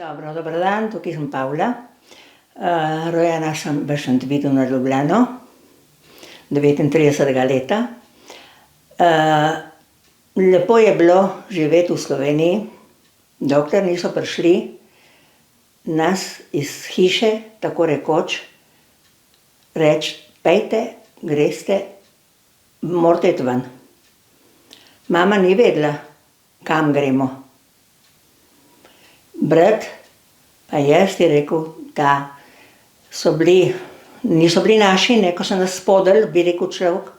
Dobro, dober dan, tukaj sem Pavla. Rojena sem v Šentvidu nad Ljubljano, 39. leta. Lepo je bilo živeti v Sloveniji, dokler niso prišli nas iz hiše, tako rekoč, reči: "Pojdite, greste, morate iti ven." Mama ni vedela, kam gremo. Brat pa jaz je rekel, da niso bili naši, ne, ko so nas spodli, bi rekel človek.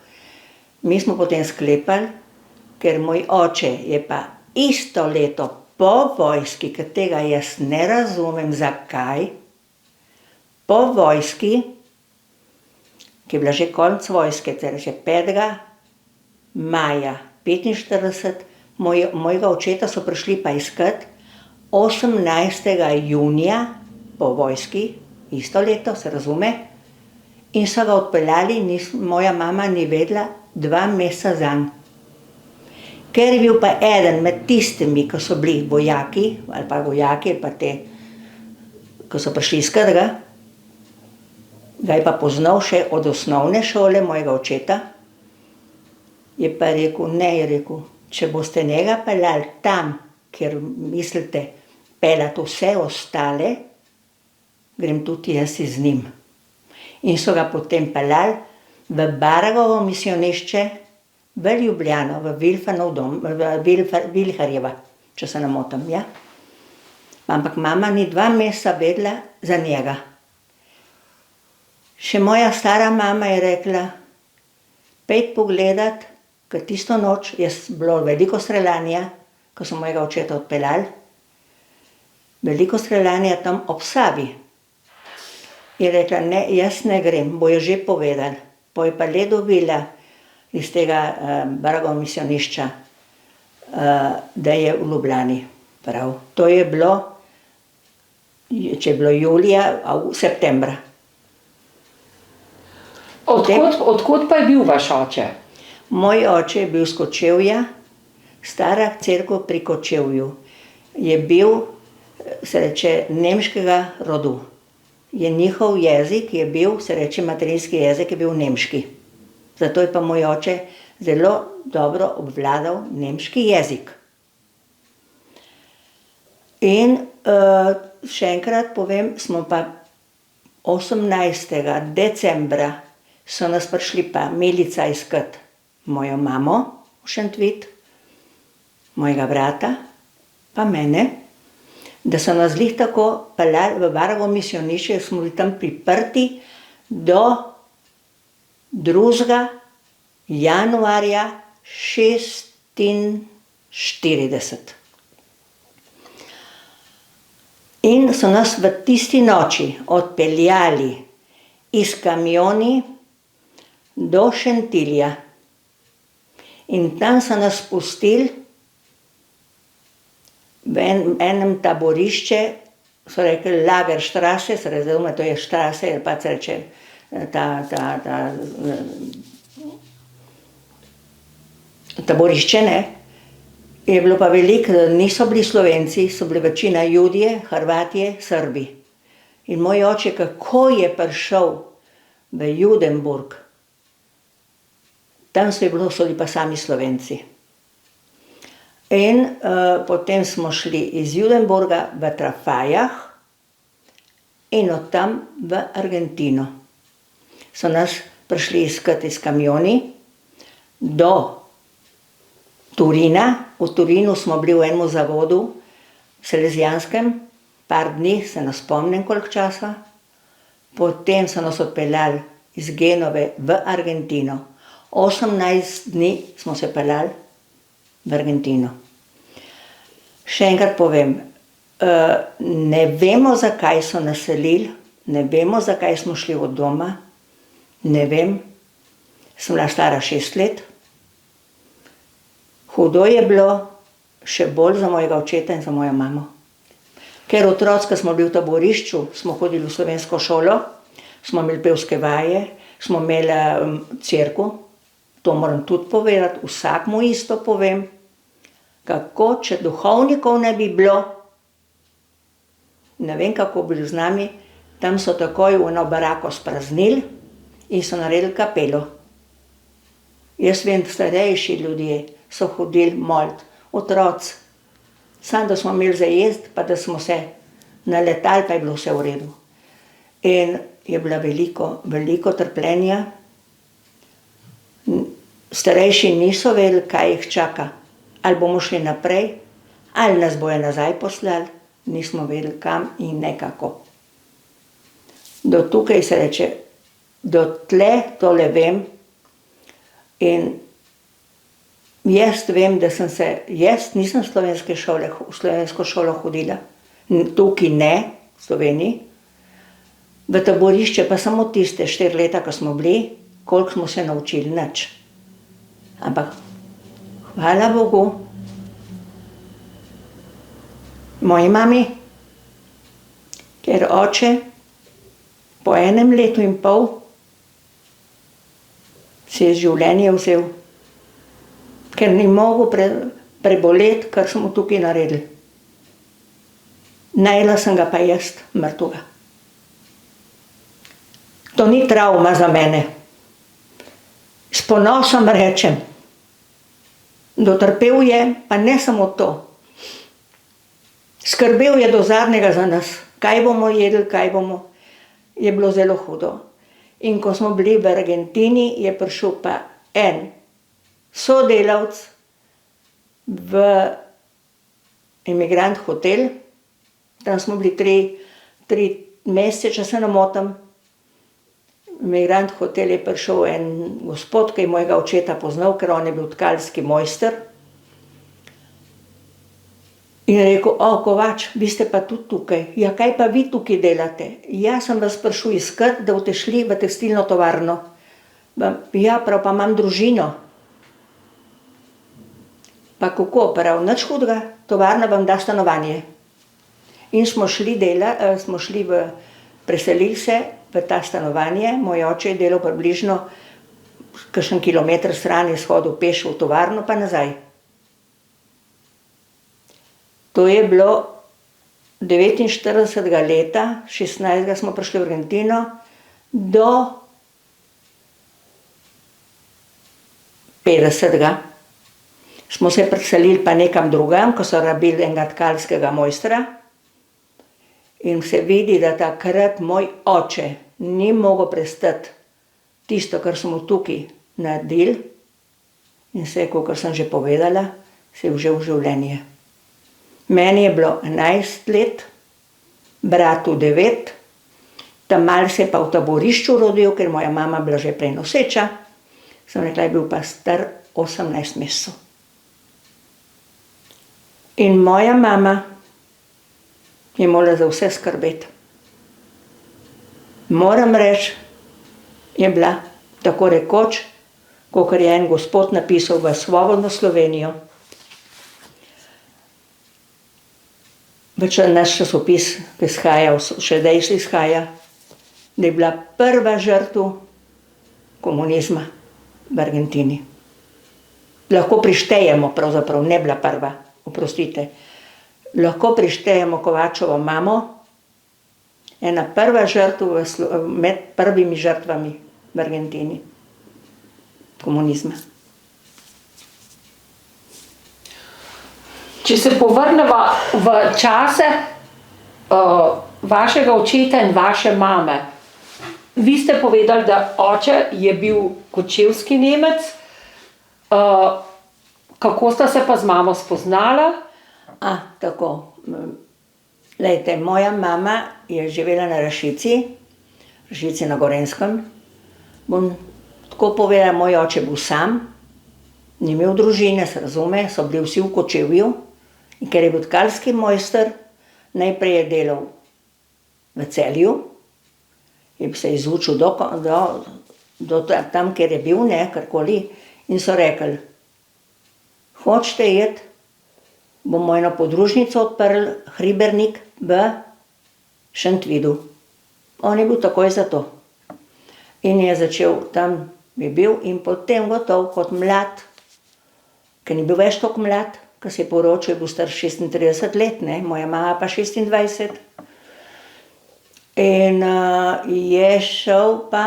Mi smo potem sklepali, ker moj oče je pa isto leto po vojski, ker tega jaz ne razumem, zakaj, po vojski, ki je bila že konec vojske, torej že 5. maja 1945, mojega očeta so prišli pa iskat 18. junija po vojski, isto leto, se razume, in so ga odpeljali, moja mama ni vedela 2 meseca zanj. Ker je bil pa eden med tistimi, ki so bili vojaki, ali pa te, ko so prišli iskat ga je pa poznal še od osnovne šole mojega očeta, je pa rekel, ne, je rekel, če boste njega peljali tam, kjer mislite peljati vse ostale, grem tudi jaz z njim. In so ga potem peljali v Baragovo misionišče v Ljubljano, v Vilfanov dom, Vilharjeva, če se ne motim, ja. Ampak mama ni 2 meseca vedela za njega. Še moja stara mama je rekla: "Pojdi pogledat, ker tisto noč je bilo veliko streljanja, ko so mojega očeta odpeljali, veliko streljanja tam ob Savi." Je rekla: "Ne, jaz ne grem, bojo že povedali." Pol je pa le dobila iz tega Baragovega misionišča, da je v Ljubljani. Prav, to je bilo, če je bilo julija, septembra. Od kod pa je bil vaš oče? Moj oče je bil s Kočevja, Stara cerkev pri Kočevju. Je bil, se reče, nemškega rodu. Je njihov jezik je bil, se reče, materinski jezik je bil nemški. Zato je pa moj oče zelo dobro obvladal nemški jezik. In še enkrat povem, smo pa 18. decembra so nas prišli pa milica iskat mojo mamo v Šentvid, mojega brata pa mene, da so nas glih tako peljali v Baragovo misionišče, smo bili tam priprti do 2. januarja 1946. In so nas v tisti noči odpeljali iz kamioni do Šentilja. In tam so nas pustili v enem taborišče, so rekli Lagerstraße, se razume, to je štrase, ali pa se reče taborišče, ne. Je bilo pa veliko, niso bili Slovenci, so bili večina Judje, Hrvatje, Srbi. In moj oče, kako je prišel v Judenburg, tam so bili pa sami Slovenci. In potem smo šli iz Judenburga v Trafajah in od tam v Argentino. So nas prišli iskat iz kamioni do Turina. V Turinu smo bili v enem zavodu salezijanskem, par dni, se ne spomnim, koliko časa. Potem so nas odpeljali iz Genove v Argentino. 18 dni smo se peljali v Argentino. Še enkrat povem, ne vemo, zakaj so nas selili, ne vemo, zakaj smo šli od doma, ne vem, sem bila stara 6 let. Hudo je bilo, še bolj za mojega očeta in za mojo mamo. Ker otroci, ko smo bili v taborišču, smo hodili v slovensko šolo, smo imeli pevske vaje, smo imeli cerkev, to moram tudi povedati, vsakmu isto povem, kako, če duhovnikov ne bi bilo, ne vem, kako bili z nami, tam so takoj eno barako spraznili in so naredili kapelo. Jaz vem, starejši ljudje so hodili molit, otroci. Samo da smo imeli za jesti, pa da smo se naletali, pa je bilo vse v redu. In je bila veliko trpljenja. Starejši niso vedeli, kaj jih čaka. Ali bomo šli naprej, ali nas bojo nazaj poslali, nismo vedeli kam in nekako. Do tukaj se reče, do tle tole vem in jaz vem, da jaz nisem v slovensko šolo hodila, tukaj ne, v Sloveniji, v taborišče pa samo tiste 4 leta, ko smo bili, koliko smo se naučili, nič. Ampak, hvala Bogu, moji mami, ker oče po 1 letu in pol si je življenje vzel, ker ni mogel preboleti, kar smo tukaj naredili. Najela sem ga pa jaz, mrtvega. To ni travma za mene. S ponosom rečem, dotrpel je, pa ne samo to. Skrbel je do zadnjega za nas, kaj bomo jedli, je bilo zelo hudo. In ko smo bili v Argentini, je prišel pa en sodelavec v emigrant hotel, tam smo bili 3 mesece, če se ne motim. Emigrant hotel je prišel en gospod, ki je mojega očeta poznal, ker on je bil tkalski mojster. In je rekel, Kovač, vi ste pa tudi tukaj. Ja, kaj pa vi tukaj delate? Ja, sem vas prišel iskat, da boste šli v tekstilno tovarno. Ja, prav, pa imam družino. Pa kako, prav, nič hudega, tovarna vam da stanovanje. In smo šli preselili se v ta stanovanje, moj oče je delal približno kakšen kilometer stran, je shodil peš v tovarno pa nazaj. To je bilo 49. leta, 16. smo prišli v Argentino, do 50. Smo se preselili pa nekam drugam, ko so rabili enega tkalskega mojstra. In se vidi, da takrat moj oče ni mogel prestati tisto, kar smo tukaj naredili. In se, kot sem že povedala, se je vzel življenje. Meni je bilo 11 let, bratu 9, tam malo se je pa v taborišču rodil, ker moja mama bila že prej noseča. Sem rekla, je bil pa star 18 mesecev. In moja mama je morala za vse skrbeti. Moram reči, je bila tako rekoč, kakor je en gospod napisal v Svobodno Slovenijo. Naš časopis, ki izhaja, še zdaj se izhaja, da je bila prva žrtev komunizma v Argentini. Lahko prištejemo, pravzaprav ne bila prva, oprostite. Lahko prištejemo Kovačevo mamo, ena prva žrtev med prvimi žrtvami v Argentini komunizma. Če se povrneva v čase vašega očeta in vaše mame, vi ste povedali, da oče je bil kočevski Nemec. Kako sta se pa z mamo spoznala? Tako. Glejte, moja mama je živela na Rašici na Gorenjskem. Bom tako povedala, moj oče bil sam, ni imel družine, se razume, so bili vsi v Kočevju. In ker je bil tkalski mojster, najprej je delal v Celju, je se izučil do tam, kjer je bil, karkoli, in so rekli, hočete iti, bomo eno podružnico odprli, Hribernik v Šentvidu. On je bil takoj za to. In je začel, tam je bil in potem gotov kot mlad, ker ni bil več toliko mlad, ko se je poročil, je bil star 36 let, moja mama pa 26. In je šel pa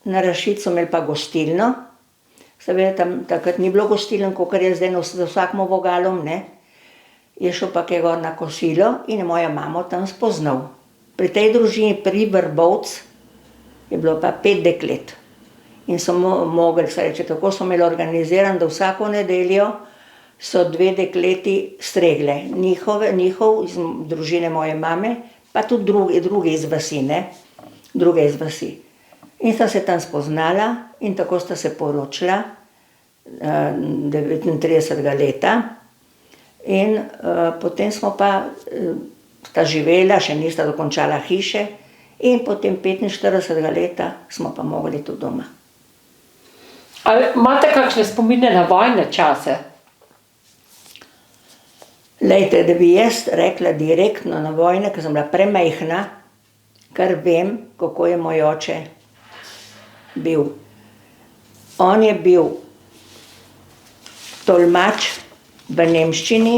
na Rašico, so imeli pa gostilno. Seveda tam takrat ni bilo gostiln, kakor je zdaj za vsakim vogalom, ne. Je šel pa kaj gor na kosilo in je mojo mamo tam spoznal. Pri tej družini pri Vrbovc je bilo pa 5 deklet. In so mogli, se reče, tako so imeli organizirano, da vsako nedeljo so 2 dekleti stregle. Njihov iz družine moje mame, pa tudi drugi iz vasi, ne. Druge iz vasi. In sta se tam spoznala in tako sta se poročila 39. leta. In potem smo pa sta živela, še nista dokončala hiše, in potem 45. leta smo pa mogli tudi doma. Ali imate kakšne spomine na vojne čase? Glejte, da bi jaz rekla direktno na vojne, ker sem bila premajhna, kar vem, kako je moj oče bil. On je bil tolmač v nemščini,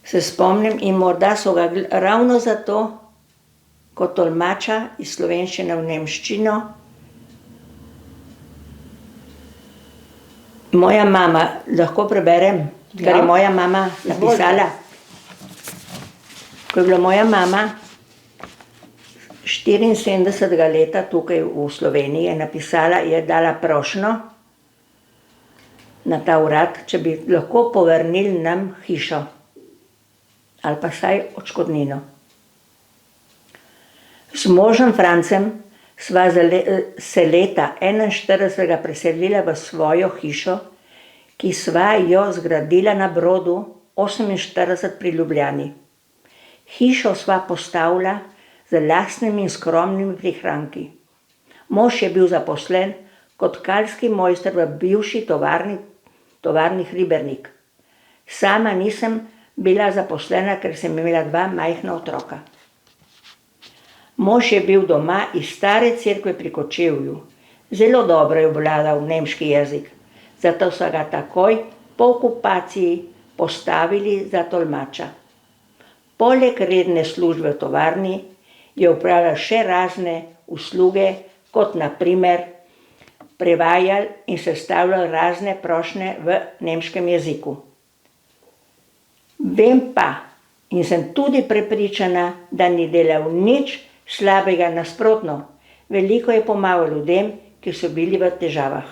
se spomnim, in morda so ga ravno zato, kot tolmača iz slovenščine v nemščino, moja mama, lahko preberem, kar je moja mama napisala. Ko je bila moja mama 74. leta tukaj v Sloveniji, je napisala, je dala prošnjo na ta urad, če bi lahko povrnili nam hišo. Ali pa vsaj odškodnino. Z možem Francem sva se leta 41. preselila v svojo hišo, ki sva jo zgradila na Brodu 48 pri Ljubljani. Hišo sva postavila z lastnimi skromnimi prihranki. Mož je bil zaposlen kot kalski mojster v bivši tovarni Hribernik. Sama nisem bila zaposlena, ker sem imela 2 majhna otroka. Mož je bil doma iz stare cerkve pri Kočevju. Zelo dobro je obvladal nemški jezik, zato so ga takoj po okupaciji postavili za tolmača. Poleg redne službe v tovarni je opravljal še razne usluge, kot na primer prevajal in sestavljal razne prošnje v nemškem jeziku. Vem pa in sem tudi prepričana, da ni delal nič slabega, nasprotno, veliko je pomagal ljudem, ki so bili v težavah.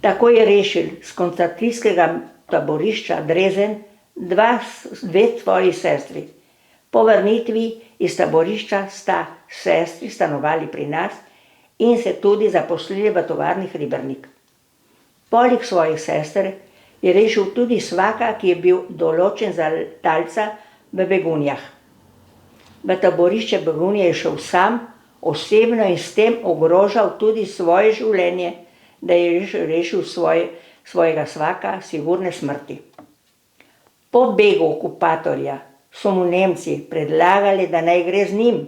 Tako je rešil s koncentracijskega taborišča Drezen 2 svoji sestri. Po vrnitvi iz taborišča sta sestri stanovali pri nas in se tudi zaposlili v tovarni Hribernik. Poleg svojih sester je rešil tudi svaka, ki je bil določen za talca v Begunjah. V taborišče Begunje je šel sam, osebno, in s tem ogrožal tudi svoje življenje, da je rešil svojega svaka sigurne smrti. Po begu okupatorja so mu Nemci predlagali, da naj gre z njim,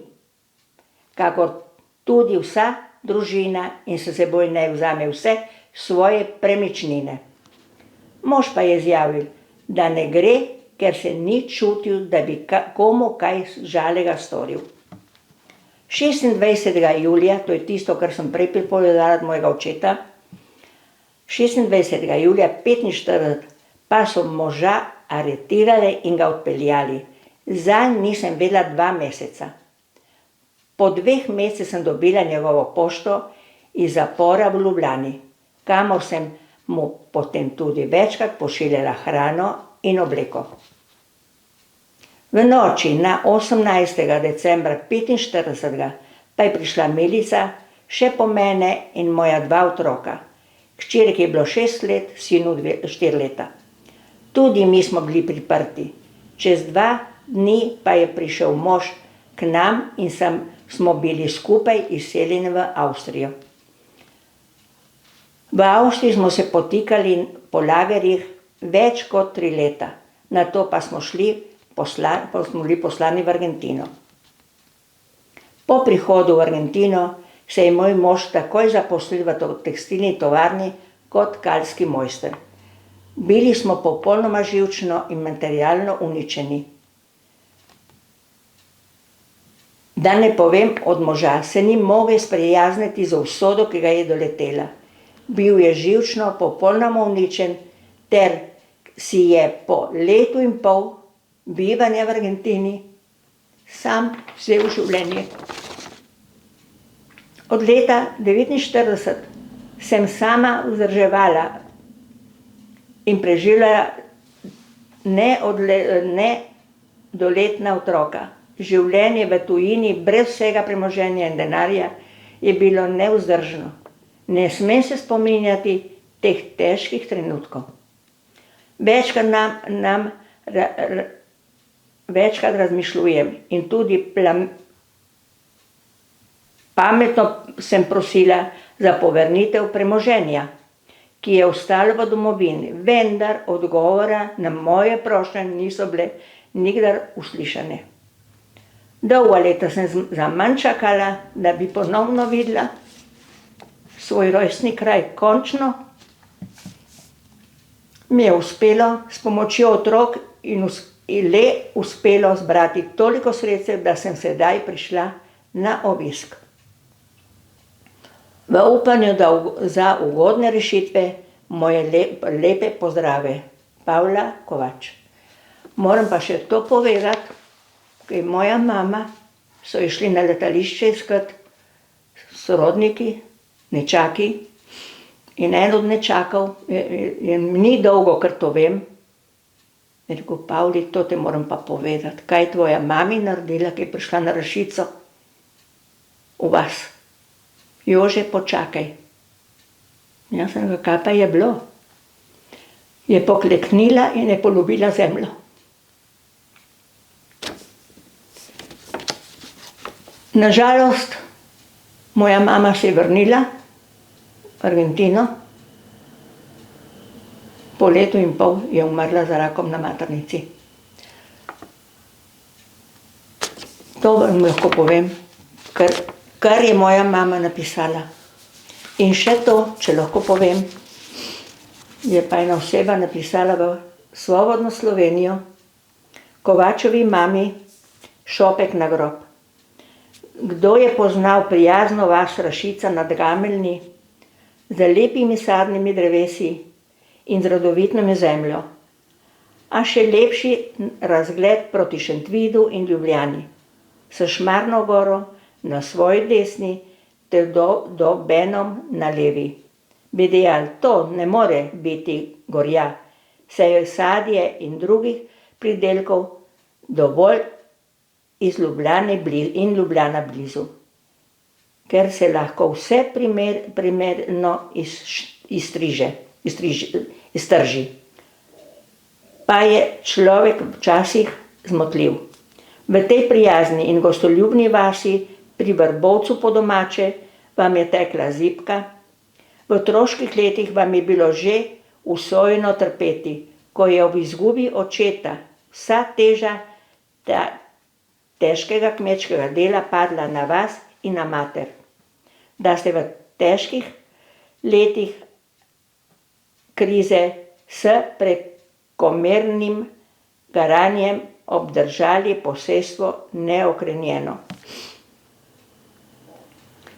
kakor tudi vsa družina, in s seboj naj vzame vse svoje premičnine. Mož pa je izjavil, da ne gre, ker se ni čutil, da bi komu kaj žalega storil. 26. julija, to je tisto, kar sem prej pripovedala od mojega očeta, 26. julija 45 pa so moža aretirali in ga odpeljali. Zanj nisem vedela 2 meseca. Po 2 mesecih sem dobila njegovo pošto iz zapora v Ljubljani, kamor sem mu potem tudi večkrat pošiljala hrano in obleko. V noči na 18. decembra 45. pa je prišla milica še po mene in moja 2 otroka. Hčerki je bilo 6 let, sinu 4 leta. Tudi mi smo bili priprti. Čez 2 dni pa je prišel mož k nam in smo bili skupaj izseljeni v Avstrijo. V Avstriji smo se potikali po lagerjih več kot 3 leta. Nato pa smo bili poslani v Argentino. Po prihodu v Argentino se je moj mož takoj zaposlil v tekstilni tovarni kot kalski mojster. Bili smo popolnoma živčno in materialno uničeni. Da ne povem od moža, se ni mogel sprijazniti z usodo, ki ga je doletela. Bil je živčno, popolnoma uničen, ter si je po letu in pol bivanja v Argentini sam vzel življenje. Od leta 1949 sem sama vzdrževala in preživljala nedoletna otroka. Življenje v tujini brez vsega premoženja in denarja je bilo nevzdržno. Ne smem se spominjati teh težkih trenutkov. Večkrat razmišljujem in tudi pametno sem prosila za povrnitev premoženja, ki je ostalo v domovini, vendar odgovora na moje prošnje niso bile nikdar uslišane. Dolga leta sem zaman čakala, da bi ponovno videla svoj rojstni kraj. Končno mi je uspelo s pomočjo otrok in le uspelo zbrati toliko sredstev, da sem sedaj prišla na obisk. V upanju za ugodne rešitve moje lepe pozdrave. Pavla Kovač. Moram pa še to povedati, ker moja mama so išli na letališče iskat sorodniki, nečaki, in en od nečakov, ni dolgo, ker to vem, je rekel: Pavli, to te moram pa povedati, kaj je tvoja mami naredila, ki je prišla na Rašico v vas. Jože, počakaj. Jaz sem rekel: kaj pa je bilo? Je pokleknila in je poljubila zemljo. Na žalost, moja mama se je vrnila v Argentino, po letu in pol je umrla za rakom na maternici. To vam lahko povem, kar je moja mama napisala. In še to, če lahko povem, je pa ena oseba napisala v Svobodno Slovenijo, Kovačevi mami šopek na grob. Kdo je poznal prijazno vas Rašica nad Gameljni, z lepimi sadnimi drevesi in z rodovitno zemljo, a še lepši razgled proti Šentvidu in Ljubljani, s Šmarno goro na svoji desni ter do Benom na levi. Bi dejal, to ne more biti gorja, saj je sadje in drugih pridelkov dovolj iz Ljubljana blizu, ker se lahko vse primerno iztrži. Pa je človek včasih zmotljiv. V tej prijazni in gostoljubni vasi pri Vrbovcu po domače vam je tekla zibka, v otroških letih vam je bilo že usojeno trpeti, ko je ob izgubi očeta vsa teža težkega kmečkega dela padla na vas in na mater. Da ste v težkih letih krize s prekomernim garanjem obdržali posestvo neokrenjeno.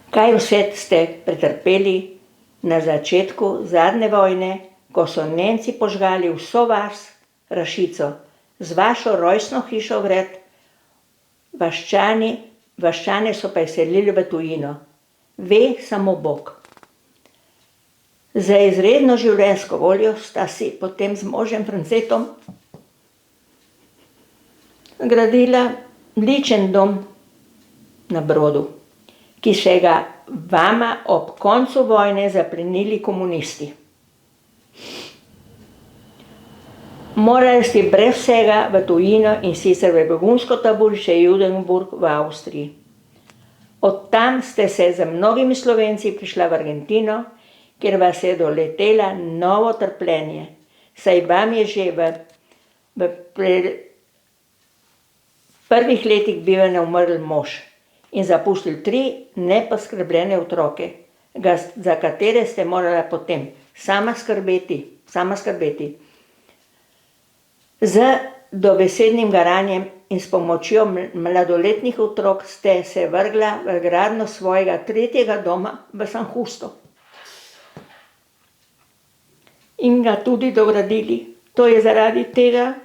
Kaj vse ste pretrpeli na začetku zadnje vojne, ko so Nemci požgali vso vas, Rašico, z vašo rojstno hišo vred, vaščane so pa izselili v tujino. Ve samo Bog. Za izredno življenjsko voljo sta si potem z možem Francetom gradila ličen dom na Brodu, ki se ga vama ob koncu vojne zaplenili komunisti. Morali ste brez vsega v tujino, in sicer v begunsko taborišče Judenburg v Avstriji. Od tam ste se z mnogimi Slovenci prišla v Argentino, kjer vas je doletela novo trpljenje, saj vam je že v prvih letih bivanja umrl mož in zapustil 3 neposkrbljene otroke, za katere ste morala potem sama skrbeti. Z dobesednim garanjem in s pomočjo mladoletnih otrok ste se vrgla v gradnjo svojega 3. doma v San Justu. In ga tudi dogradili. To je zaradi tega,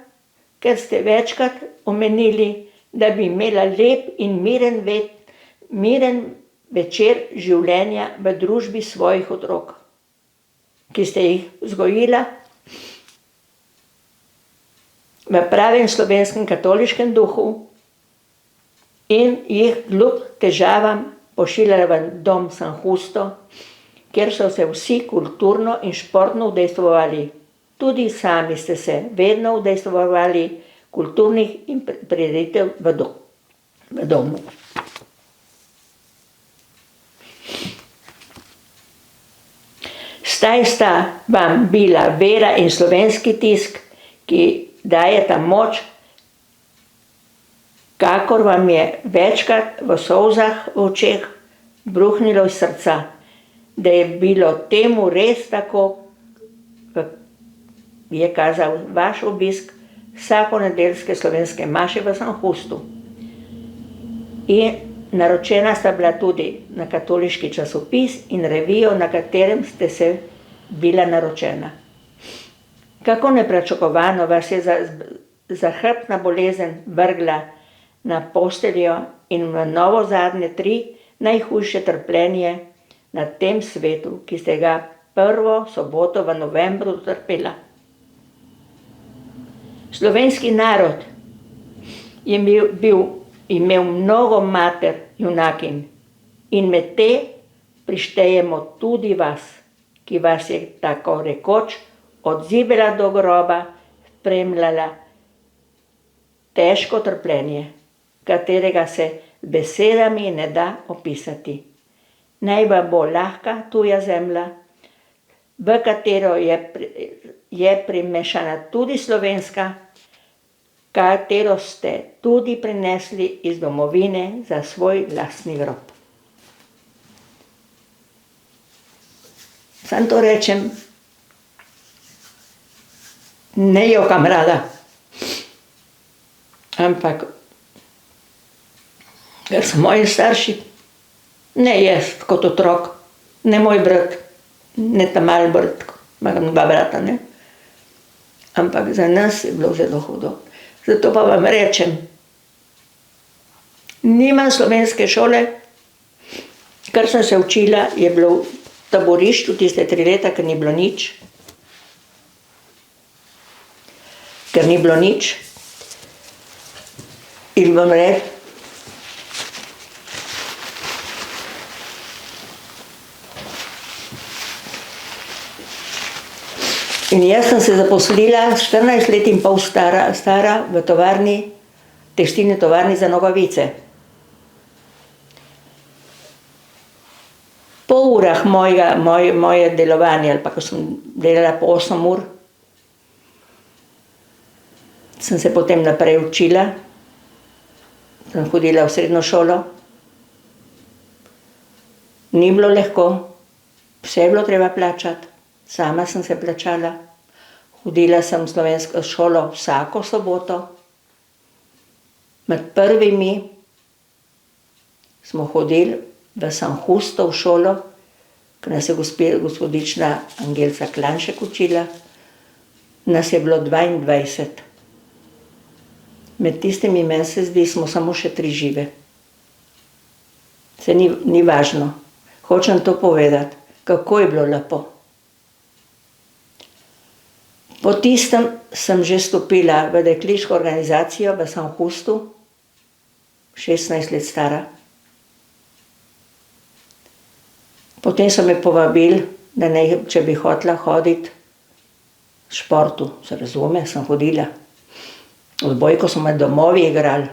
ker ste večkrat omenili, da bi imela lep in miren večer življenja v družbi svojih otrok, ki ste jih vzgojila v pravem slovenskem katoliškem duhu in jih kljub težavam pošiljala v dom San Justo, kjer so se vsi kulturno in športno udejstvovali. Tudi sami ste se vedno udejstvovali kulturnih in prireditev v domu. Zdaj sta vam bila vera in slovenski tisk, ki dajeta moč, kakor vam je večkrat v solzah v očeh bruhnilo iz srca, da je bilo temu res tako, je kazal vaš obisk vsakonedeljske slovenske maše v San Justu. In naročena sta bila tudi na katoliški časopis in revijo, na katerem ste se bila naročena. Kako nepričakovano vas je zahrbtna bolezen vrgla na posteljo in v novo zadnje 3 najhujše trpljenje na tem svetu, ki ste ga prvo soboto v novembru utrpela. Slovenski narod je imel mnogo mater junakinj in med te prištejemo tudi vas, ki vas je tako rekoč od zibela do groba spremljala težko trpljenje, katerega se besedami ne da opisati. Naj vam bo lahka tuja zemlja, v katero je primešana tudi slovenska, katero ste tudi prinesli iz domovine za svoj lastni grob. Samo to rečem, ne jokam rada, ampak ker so moji starši, ne jaz kot otrok, ne moj brat, ne ta mali brat, imam 2 brata, ne, ampak za nas je bilo zelo hudo. Zato pa vam rečem, nimam slovenske šole, kar sem se učila, je bilo v taborišču tiste 3 leta, ker ni bilo nič. Ker ni bilo nič. In vam rečem, in jaz sem se zaposlila 14 let in pol stara v tovarni, tekstilni tovarni za nogavice. Po urah moje delovanja, ali pa ko sem delala po 8 ur, sem se potem naprej učila, sem hodila v srednjo šolo. Ni bilo lahko, vse je bilo treba plačati. Sama sem se plačala, hodila sem v slovensko šolo vsako soboto. Med prvimi smo hodili v San Justo v šolo, ker nas je gospodična Angelca Klanšek učila. Nas je bilo 22. Med tistimi, meni se zdi, smo samo še 3 žive. Se ni važno. Hočem to povedati, kako je bilo lepo. Po tistem sem že stopila v dekliško organizacijo v San Justu, 16 let stara. Potem so me povabili, da če bi hotela hoditi športu, se razume, sem hodila. Odbojko smo med domovi igrali.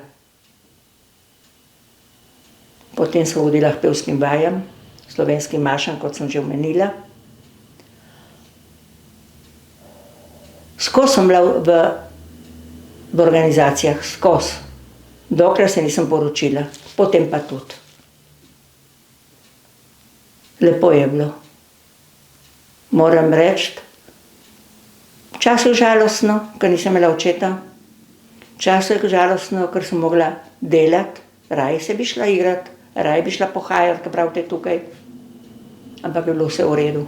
Potem sem hodila k pevskim vajam, slovenskim mašam, kot sem že omenila. Skozi sem bila v organizacijah, skozi, dokler se nisem poročila, potem pa tudi. Lepo je bilo. Moram reči, včasih žalostno, ker nisem imela očeta, Včasih žalostno, ker sem mogla delati, raje se bi šla igrati, raje bi šla pohajati, kaj pravite tukaj. Ampak je bilo vse v redu.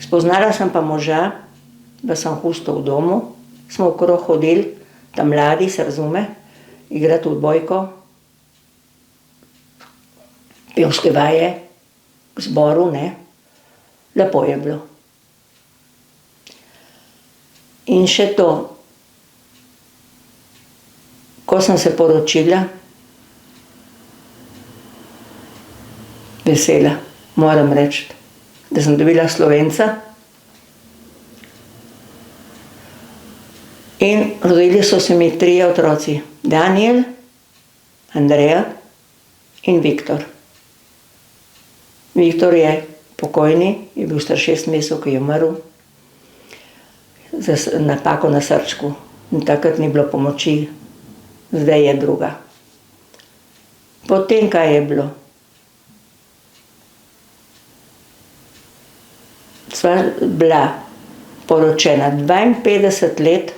Spoznala sem pa moža, da sem hustal v domu, smo okrog hodili, ta mladi, se razume, igrati v odbojko, pevske vaje, k zboru, ne. Lepo je bilo. In še to, ko sem se poročila, vesela, moram reči, da sem dobila Slovenca. In rodili so se mi 3 otroci, Daniel, Andreja in Viktor. Viktor je pokojni, je bil star 6 mesecev, ko je umrl, za napako na srčku. In takrat ni bilo pomoči, zdaj je druga. Potem, kaj je bilo? Sva bila poročena 52 let,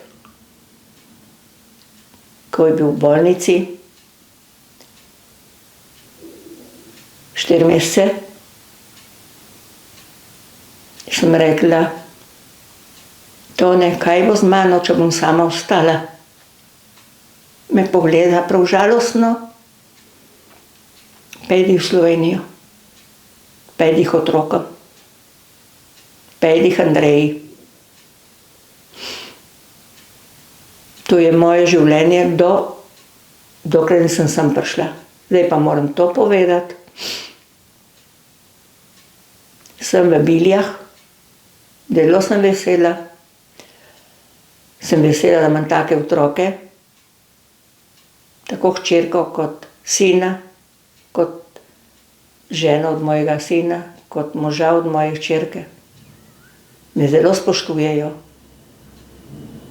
ko je bil v bolnici, 4 mesece. Sem rekla, Tone, kaj bo z mano, če bom sama ostala? Me pogleda prav žalostno. Pejdi v Slovenijo, pejdi k otrokom, pejdi k Andreji. To je moje življenje, dokler nisem sem prišla. Zdaj pa moram to povedati. Sem v Biljah, zelo sem vesela. Sem vesela, da imam take otroke, tako hčerko kot sina, kot ženo od mojega sina, kot moža od moje hčerke. Me zelo spoštujejo.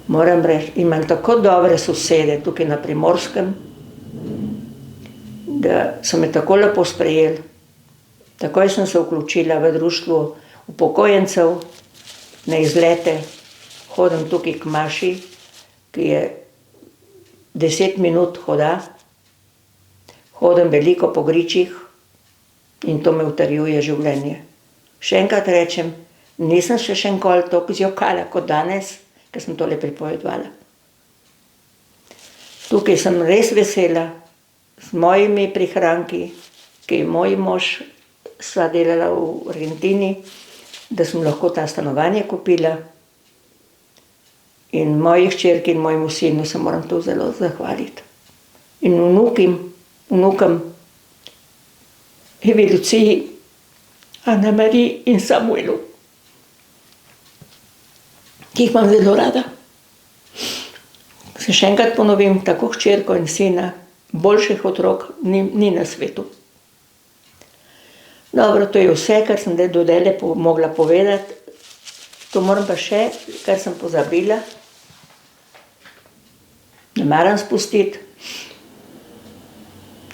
Moram reči, imam tako dobre sosede tukaj na Primorskem, da so me tako lepo sprejeli. Takoj sem se vključila v društvo upokojencev, na izlete. Hodim tukaj k maši, ki je 10 minut hoda. Hodim veliko po gričih in to me utrjuje življenje. Še enkrat rečem, nisem še enkoli toliko zjokala kot danes, ker sem tole pripovedovala. Tukaj sem res vesela s mojimi prihranki, ki je moj mož sva delala v Argentini, da sem lahko ta stanovanje kupila. In moji hčerki in mojemu sinu se moram to zelo zahvaliti. In vnukom, Evi Luciji, Ana Mariji in Samuelu, ki jih imam zelo rada. Se še enkrat ponovim, tako hčerko in sina, boljših otrok ni na svetu. Dobro, to je vse, kar sem do zdajle mogla povedati. To moram pa še, kar sem pozabila. Ne maram spustiti.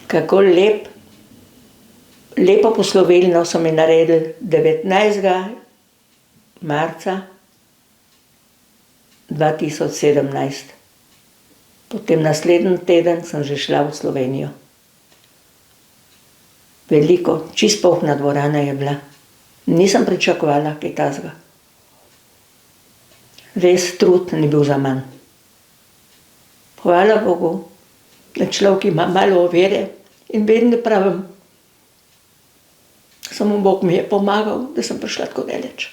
Kako lepo poslovilno so mi naredili 19. marca 2017. Potem naslednji teden sem že šla v Slovenijo. Veliko, čisto polna dvorana je bila. Nisem pričakovala kaj takega. Res trud ni bil za manj. Hvala Bogu, da človek ima malo vere in vedno pravim, samo Bog mi je pomagal, da sem prišla tako daleč.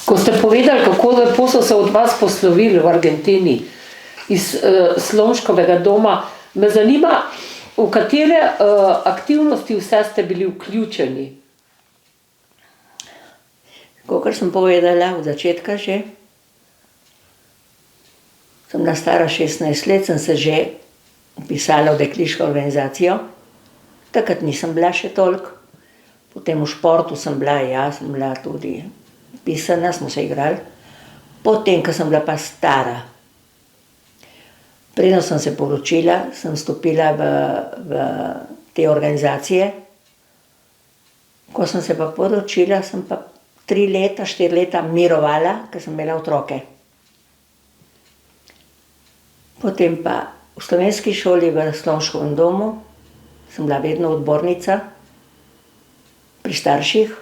Ko ste povedali, kako lepo so se od vas poslovili v Argentini, iz Slomškovega doma, me zanima, v katere aktivnosti vse ste bili vključeni? Kakor sem povedala od začetka že, sem bila stara 16 let, sem se že vpisala v dekliško organizacijo. Takrat nisem bila še toliko. Potem v športu sem bila, sem bila tudi vpisana, smo se igrali. Potem, ko sem bila pa stara, preden sem se poročila, sem vstopila v te organizacije. Ko sem se pa poročila, sem pa 3 leta, 4 leta mirovala, ker sem imela otroke. Potem pa v slovenski šoli v Slomškovem domu sem bila vedno odbornica pri starših.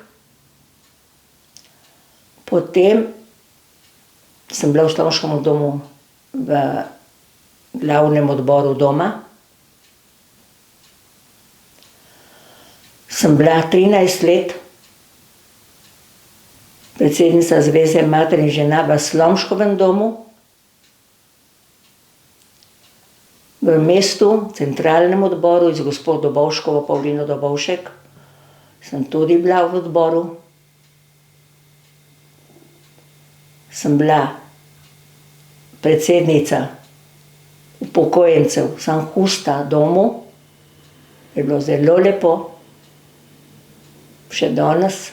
Potem sem bila v Slomškovem domu v glavnem odboru doma. Sem bila 13 let predsednica Zveze mater in žena v Slomškovem domu. V mestu, centralnem odboru z gospod Dobovškovo, Pavlino Dobovšek, sem tudi bila v odboru. Sem bila predsednica upokojencev San Justa domu. Je bilo zelo lepo. Še danes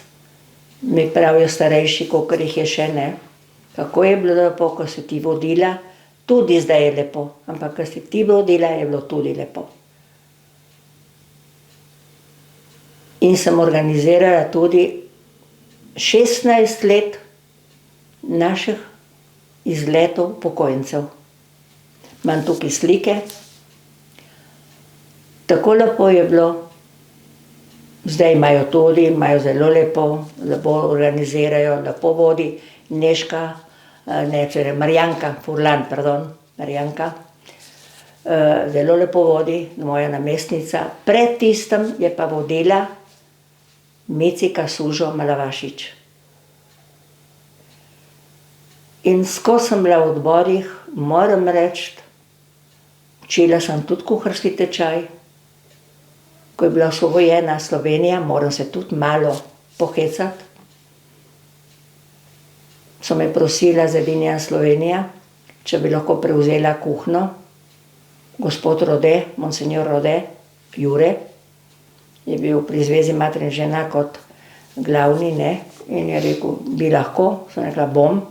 mi pravijo starejši, kolikor jih je še, ne. Kako je bilo lepo, ko si ti vodila, tudi zdaj je lepo, ampak ko si ti vodila, je bilo tudi lepo. In sem organizirala tudi 16 let naših izletov upokojencev. Imam tukaj slike. Tako lepo je bilo. Zdaj imajo tudi, imajo zelo lepo organizirajo, lepo vodi Nežka, Marjanka Furlan, Marjanka. Zelo lepo vodi, moja namestnica. Pred tistem je pa vodila Micika Sužo Malavašič. In skozi sem bila v odborih, moram reči, učila sem tudi kuharski tečaj. Ko je bila osvobojena Slovenija, moram se tudi malo pohecati. So me prosila z Edinja Slovenija, če bi lahko prevzela kuhinjo. Gospod Rode, monsignor Rode, Jure, je bil pri Zvezi mater in žena kot glavni, ne, in je rekel, bi lahko, sem rekla, bom.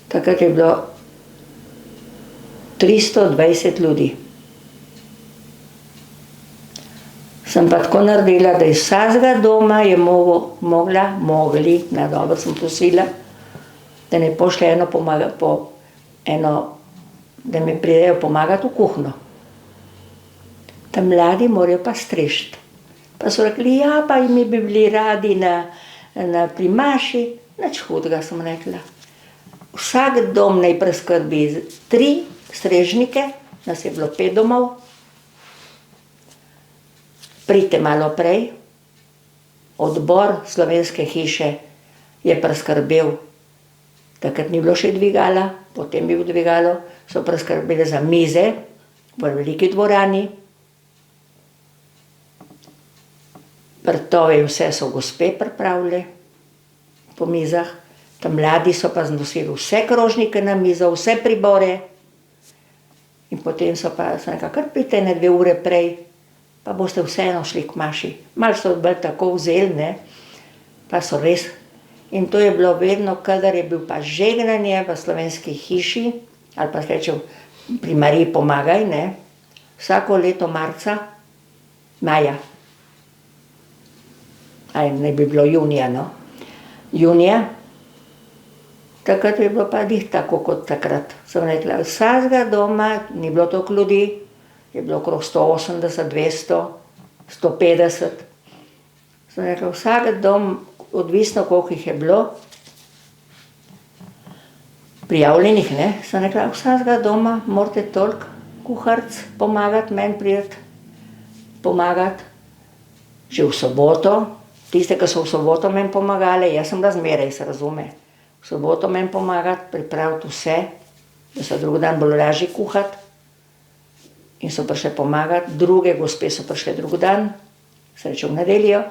Takrat je bilo 320 ljudi. Sem pa tako naredila, da iz vsakega doma je mogli, na dobro sem prosila, da ne pošlje da mi pridejo pomagati v kuhinjo. Ta mladi morajo pa strešiti. Pa so rekli, ja, pa mi bi bili radi pri maši, nič hudega, sem rekla. Vsak dom naj preskrbi 3 strežnike, nas je bilo 5 domov. Pridite malo prej, odbor Slovenske hiše je preskrbel, takrat ni bilo še dvigala, potem je bilo dvigalo, so preskrbeli za mize v veliki dvorani. Vrtove in vse so gospe pripravile po mizah, tam mladi so pa znosili vse krožnike na mizo, vse pribore. In potem so pa, sem rekla, kar pridite 2 ure prej, pa boste vseeno šli k maši. Malo so bolj tako vzeli, ne, pa so res. In to je bilo vedno, kadar je bil pa žegnanje v Slovenski hiši, ali pa rečem pri Mariji pomagaj, ne, vsako leto maja. Ne bi bilo junija, no. Junija, takrat je bilo pa dih tako kot takrat. Sem rekla, vsakega doma, ni bilo toliko ljudi, je bilo okrog 180, 200, 150. Sem rekla, vsak dom, odvisno koliko jih je bilo, prijavljenih, ne, sem rekla, vsakega doma morate toliko kuharic pomagati, meni priti pomagati, že v soboto, tiste, ki so v soboto meni pomagali, jaz sem razmeraj, se razume, v soboto meni pomagati, pripraviti vse, da so drug dan bolj lažje kuhati. In so prišle pomagati, druge gospe so prišle drug dan, srečo v nedeljo,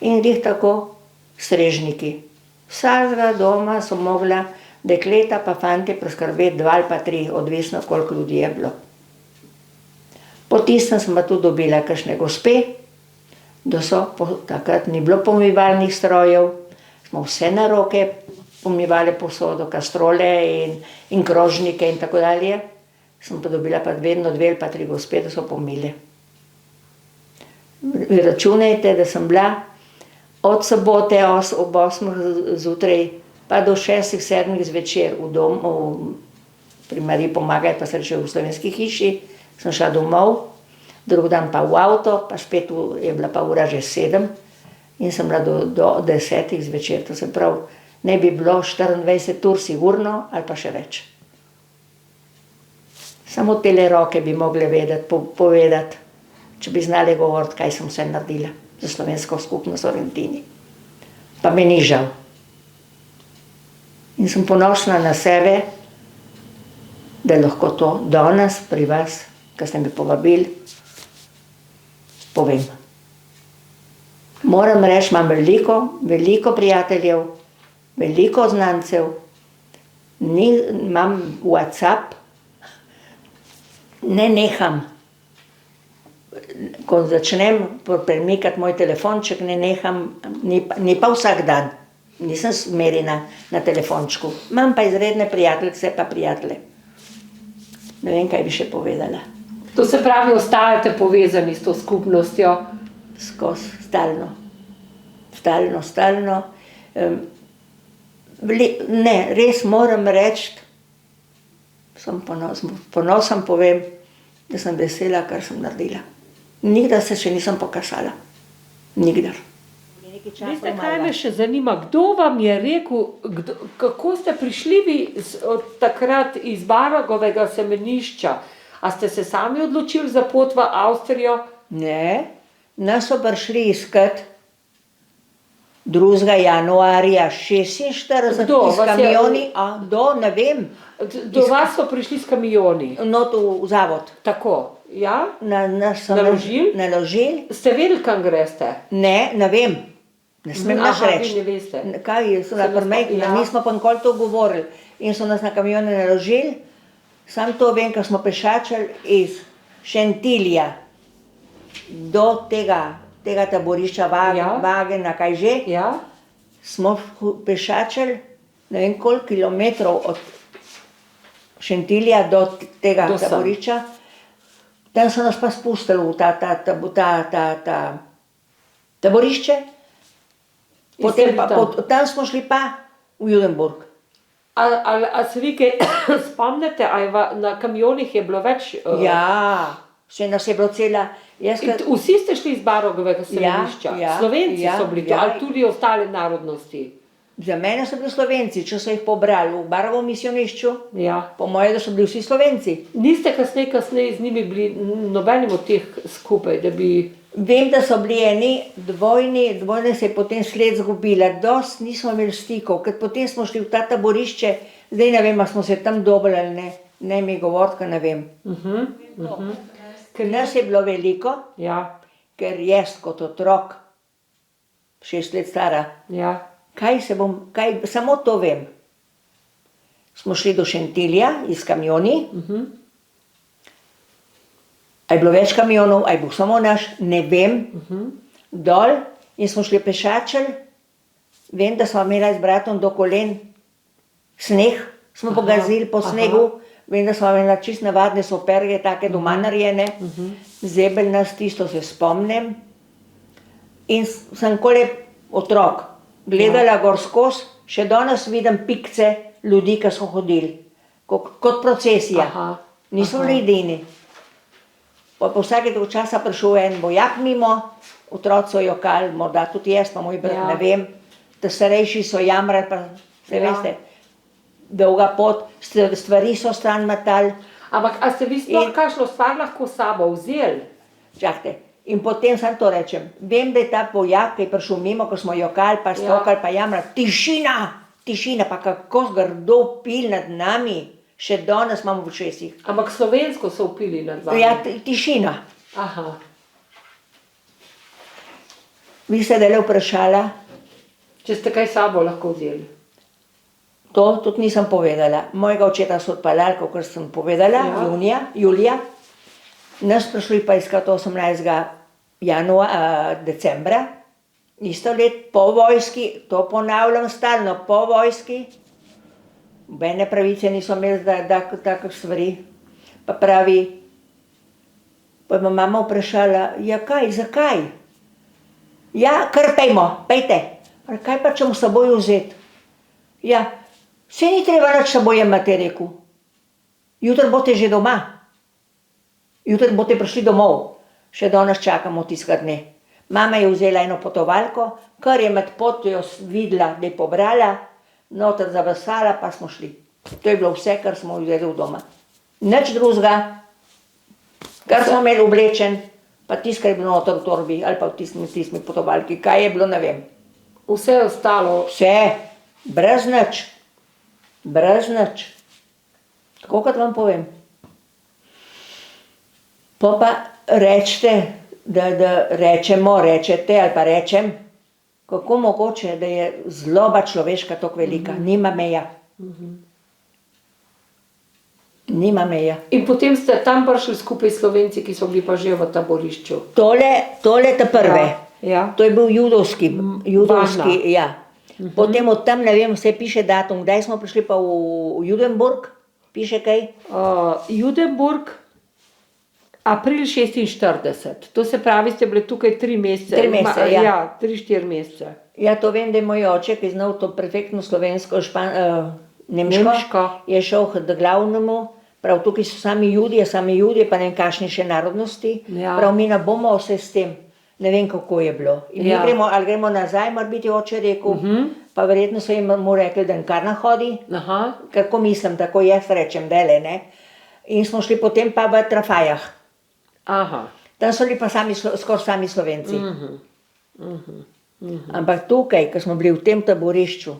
in glih tako strežniki. Vsakega doma so mogla dekleta pa fantje preskrbeti 2 ali pa 3, odvisno koliko ljudi je bilo. Po tistem sem pa tudi dobila kakšne gospe, da so, takrat ni bilo pomivalnih strojev, smo vse na roke pomivali posodo, kastrole in krožnike in tako dalje. Sem pa dobila pa vedno 2 ali pa 3 gospe, da so pomile. Računajte, da sem bila od sobote ob 8 zjutraj pa do 6, 7 zvečer v domu, pri Mariji pomagajo, pa se reče v slovenski hiši, sem šla domov, drug dan pa v avto, pa spet je bila pa ura že 7 in sem bila do 10 zvečer, to se pravi, ne bi bilo 24 ur sigurno ali pa še več. Samo tele roke bi mogle vedeti, povedati, če bi znali govoriti, kaj sem vse naredila za slovensko skupnost v Argentini. Pa mi ni žal. In sem ponosna na sebe, da lahko to danes pri vas, ko ste me povabili, povem. Moram reči, imam veliko prijateljev, veliko znancev, imam WhatsApp, ne neham, ko začnem premikati moj telefonček, ne neham, ni pa vsak dan, nisem smerjena na telefončku, imam pa izredne prijateljice pa prijatelje. Ne vem, kaj bi še povedala. To se pravi, ostajate povezani s to skupnostjo? Skozi, stalno. Ne, res moram reči, sem ponosen povem, da sem vesela, kar sem naredila. Nikdar se še nisem pokazala. Nikdar. Veste, kaj me še zanima, kdo vam je rekel, kako ste prišli vi od takrat iz Baragovega semenišča? A ste se sami odločili za pot v Avstrijo? Ne, nas so prišli iskat 2. januarja 46 s kamioni, ne vem. Do vas so prišli s kamioni? Not v zavod. Tako, ja? Naložili? Ste vedeli, kam greste? Ne vem. Ne smem naš reči. Vi ne veste. Kaj so na prmejkina, nismo pa nikoli to govorili. In so nas na kamione naložili, sam to vem, ker smo pešačili iz Šentilja do tega taborišča Vagena, kaj že, smo pešačili, ne vem koliko kilometrov od Šentilja do tega taborišča. Tam so nas pa spustili v ta taborišče, tam smo šli pa v Judenburg. A se vi kaj spomnite, na kamionih je bilo več? Ja, še nas je bilo cela. Vsi ste šli iz Baragovega semenišča? Slovenci so bili to, ali tudi ostale narodnosti? Za mene so bili Slovenci, če so jih pobrali v Baragovem misionišču, po moje, da so bili vsi Slovenci. Niste kasneje z njimi bili nobenim od teh skupaj, da bi... Vem, da so bili eni dvojne se je potem sled zgubila, dost nismo imeli stikov, ker potem smo šli v ta taborišče, zdaj ne vem, a smo se tam dobili ali ne mi govoriti, ker ne vem. Ker nas je bilo veliko, ker jaz kot otrok, 6 let stara, samo to vem. Smo šli do Šentilja iz kamioni, a je bilo več kamionov, a je bil samo naš, ne vem, dol in smo šli pešačili, vem, da smo imeli s bratom do kolen sneh, smo pogazili po snegu, vem, da smo imeli čist navadne superge, take doma narejene, zebelj nas, tisto se spomnim. In sem kole otrok gledala gor skozi, še danes vidim pikce ljudi, ki so hodili, kot procesija, niso bili edini. Po vsakega časa prišel en vojak mimo, otroci so jokali, morda tudi jaz, pa moj brat, ne vem, da starejši so jamrali, pa se veste, dolga pot, stvari so stran metali. Ampak, a ste vi sploh kakšno stvar lahko s sabo vzeli? Čakajte, in potem sam to rečem, vem, da je ta vojak, ki je prišel mimo, ko smo jokali, pa stokali, pa jamrali, tišina, pa kako grdo pil nad nami. Še danes imamo v ušesih. Ampak slovensko so vpili nad vami? Ja, tišina. Vi ste dele vprašala? Če ste kaj sabo lahko vzeli? To tudi nisem povedala. Mojega očeta so odpeljali, kakor sem povedala, julija. Nas prišli pa iskati 18. decembra, isto let, po vojski, to ponavljam stalno, po vojski. Nobene pravice niso imeli za takih stvari. Pa pravi, pa je mama vprašala, ja kaj, zakaj? Ja, kar pejte. Kaj pa če mu s seboj vzeti? Ja, saj ni treba nič s seboj jemati, je rekel. Jutri boste že doma. Jutri boste prišli domov. Še danes čakamo tistega dne. Mama je vzela eno potovalko, kar je med potjo videla, da je pobrala, noter zavesala, pa smo šli. To je bilo vse, kar smo vzeli od doma. Nič drugega, kar smo imeli oblečen, pa tisto, kar je bilo noter v torbi, ali pa v tismi potovalki, kaj je bilo, ne vem. Vse je ostalo. Vse, brez nič. Brez nič. Tako kot vam povem. Pa rečete, da rečete ali pa rečem, kako mogoče, da je zloba človeška tako velika, nima meja. Nima meja. In potem ste tam prišli skupaj s Slovenci, ki so bili pa že v taborišču. Tole te prve. Ja. To je bil judovski, ja. Potem od tam, ne vem, vse piše datum, kdaj smo prišli pa v Judenburg, piše kaj? Judenburg, april 46. To se pravi, ste bili tukaj 3 mesece. 3 mesece, ja. Ja, 3-4 mesece. Ja, to vem, da je moj oče, ki je znal to perfektno slovensko, nemško, je šel k glavnemu, prav tukaj so sami Judje, pa ne vem kakšni še narodnosti, Ja. prav mi ne bomo vse s tem, ne vem kako je bilo. In Ja. ali gremo nazaj, mora biti oče rekel, pa verjetno so jim mu rekli, da kar na hodi, Aha. kako mislim, tako jaz rečem, dele, ne. In smo šli potem pa v Trafajah. Aha. Tam so bili pa skoraj sami Slovenci. Ampak tukaj, ko smo bili v tem taborišču,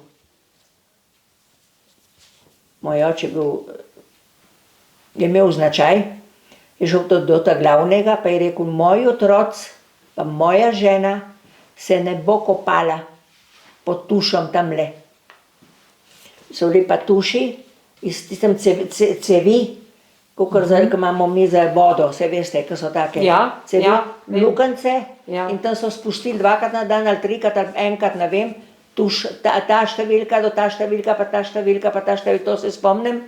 moj oče je imel značaj, je šel do ta glavnega, pa je rekel, moj otroc, pa moja žena se ne bo kopala pod tušom tamle. So bili pa tuši iz tistem cevi, kakor ko imamo mi za vodo, vse veste, ko so take Ja, cevi, ja, vem. lukance, Ja. in tam so spustili 2krat na dan ali 3krat ali enkrat, ne vem, tuš, ta številka do ta številka, pa ta številka, pa ta številka, to se spomnim.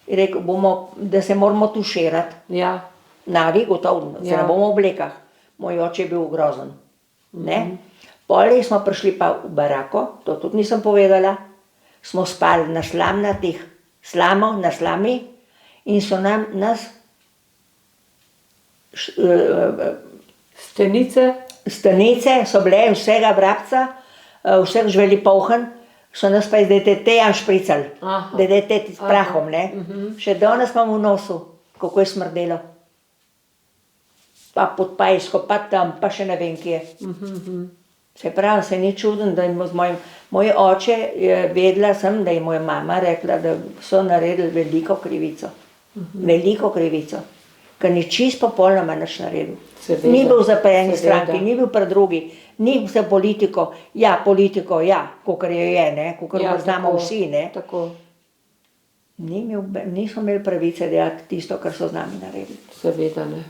Je rekel, da se moramo tuširati. Ja. Navi, gotovo, se Ja. ne bomo v oblekah. Moj oče je bil grozen. Ne? Poli smo prišli pa v barako, to tudi nisem povedala, smo spali na slamnatih, na slami in so nas stenice so bile vsega vrabca, vseh žveli polhen, so nas pa iz DDT-ja špricali, Aha. DDT s prahom, ne. Še danes imam v nosu, kako je smrdelo. Pa pod pajsko, pa tam, pa še ne vem kje. Se pravi, se ni čuden, da moj oče je vedela sem, da je moja mama rekla, da so naredili veliko krivico. Veliko krivico. Ker ni čist popolnoma nič naredil. Seveda, Ni bil za po eni seveda. stranki, ni bil pri drugi, ni za politiko, kakor je, ne, kakor Ja, znamo tako, vsi, ne. Tako, Nismo imeli pravice delati tisto, kar so z nami naredili. seveda ne.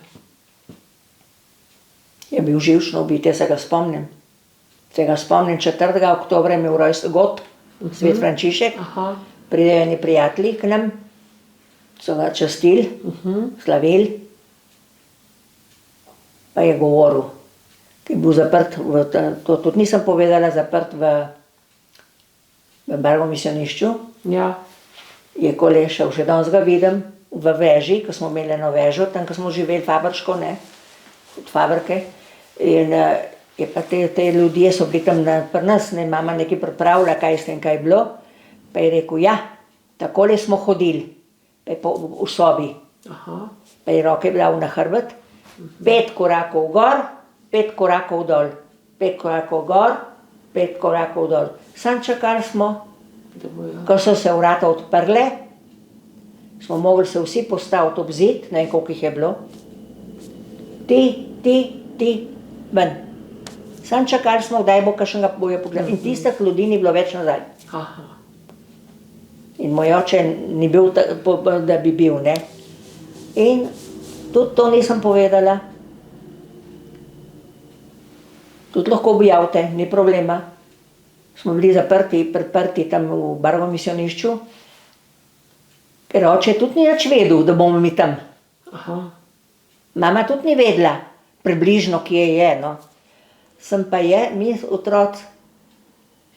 Je bil živčno ubit, jaz se ga spomnim. 4. oktobra je imel rojstni god, svet Frančišek, Aha. pridejo eni prijatelji k nam, so ga častili, slavili, pa je govoril, ki je bil zaprt, to tudi nisem povedala, zaprt v Bargovem misionišču, Ja. je kole šel, še danes ga vidim, v veži, ko smo imeli eno vežo, tam, ko smo živeli fabrško, ne, od fabrike, in je pa te ljudje so bili tam pri nas, ne, mama nekaj pripravila, kaj s tem, kaj je bilo, pa je rekel, ja, takole smo hodili, pa je v sobi, Aha. pa je roke dal na hrbet, 5 korakov gor, 5 korakov dol, 5 korakov gor, 5 korakov dol. Sam čakali smo, Da bo ja. ko so se vrata odprle, smo mogli se vsi postaviti ob zid, ne vem, koliko jih je bilo. Ti, ven. Sam čakali smo, kdaj bo kakšnega boja pogledal. In tistih ljudi ni bilo več nazaj. Aha. In moj oče ni bil, da bi bil, ne. In tudi to nisem povedala. Tudi lahko objavite, ni problema. Smo bili priprti tam v Bargovem misionišču, ker oče tudi ni nič vedel, da bomo mi tam. Aha. Mama tudi ni vedela, približno kje je, no. Sem pa mi otroci,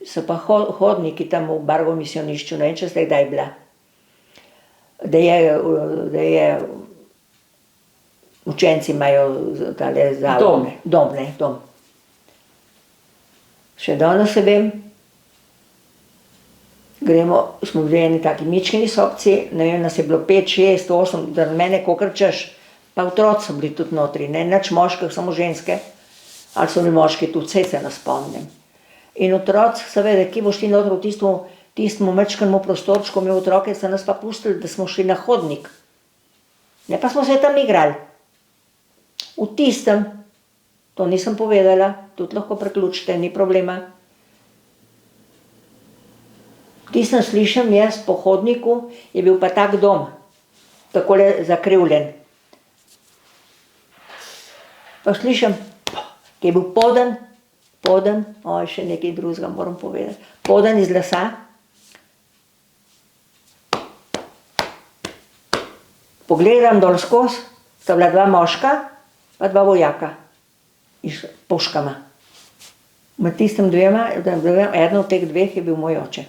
so pa hodniki tam v Bargo misionišču, ne vem, če ste kdaj bila. Da je učenci imajo tale zavod. Dom. Še danes se vem, smo bili eni taki mičkini sobci, ne vem, nas je bilo 5, 6, 8, da mene kokr češ, pa otroci so bili tudi notri, ne nič moških, samo ženske, ali so bili moški tudi, vse se nas spomnim. In otroci, seveda, ki boš ti notri v tistemu mečkanemu prostorčku, mi otroke so nas pa pustili, da smo šli na hodnik. Ne pa smo se tam igrali. V tistem, to nisem povedala, tudi lahko preključite, ni problema. V tistem slišim jaz po hodniku, je bil pa tak dom, takole zakrivljen. Pa slišim, ki je bil poden, še nekaj drugega moram povedati, poden iz lesa. Pogledam dol skozi, sta bila 2 moška, pa 2 vojaka, s puškama. Med tistem dvema, eden od teh 2 je bil moj oče.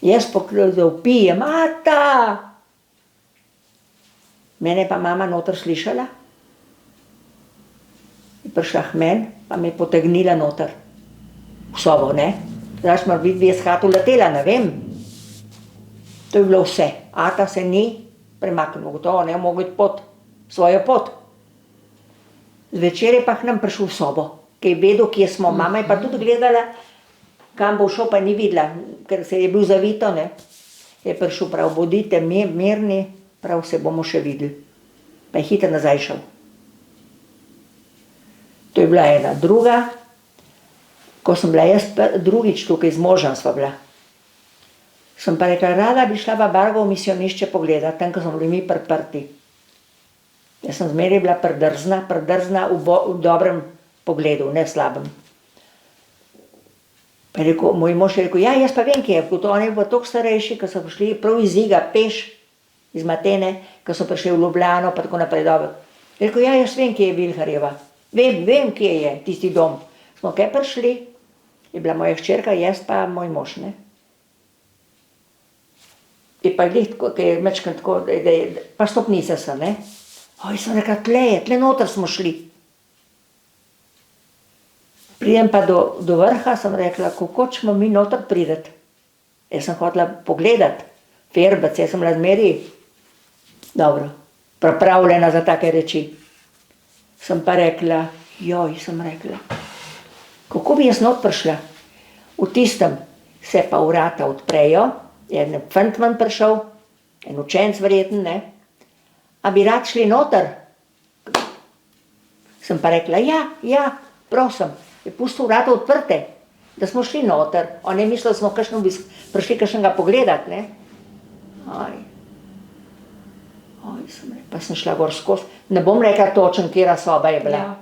Jaz vpijem, ata! Mene je pa mama noter slišala, je prišla k meni, pa me je potegnila noter, v sobo, ne. Zdaj smo videli, je s hatu letela, ne vem. To je bilo vse. Ata se ni premaknil, gotovo ne, mogel iti svojo pot. Zvečer je pa k nam prišel v sobo, ki je vedel, kje smo. Mama je pa tudi gledala, kam bo šel, pa ni videla, ker se je bil zavito, ne. Je prišel prav, bodite mirni, prav se bomo še videli. Pa je hitro nazaj šel. To je bila ena. Druga, ko sem bila jaz drugič tukaj, z možem sva bila, sem pa rekla, rada bi šla v Bargovo misionišče pogledati, tam, ko smo bili mi priprti. Jaz sem zmeraj bila predrzna v dobrem pogledu, ne slabem. Pa je rekel, moj mož je rekel, ja, jaz pa vem, kje je, to oni bo toliko starejši, ko so prišli prav iz Iga, peš, iz Matene, ko so prišli v Ljubljano, pa tako naprej dobro. Je rekel, ja, jaz vem, kje je Vilharjeva. Vem, kje je tisti dom. Smo kaj prišli, je bila moja hčerka, jaz pa moj mož, ne. Je pa glih tako, ki je mečkan tako, pa stopnice so, ne. Oj, sem rekla, tle noter smo šli. Pridem pa do vrha, sem rekla, kako ćemo mi noter prideti. Jaz sem hotela pogledati, ferbec, jaz sem bila zmeri, dobro, pripravljena za take reči. Sem pa rekla, kako bi jaz not prišla? V tistem se pa vrata odprejo, je en fant ven prišel, en učenec verjeten, ne. A bi rad šli noter? Sem pa rekla, ja, prosim. Je pustil vrata odprte, da smo šli noter. On je mislil, da smo prišli kakšnega pogledati, ne. Sem rekla, pa sem šla gor skozi. Ne bom rekla točno, katera soba je bila.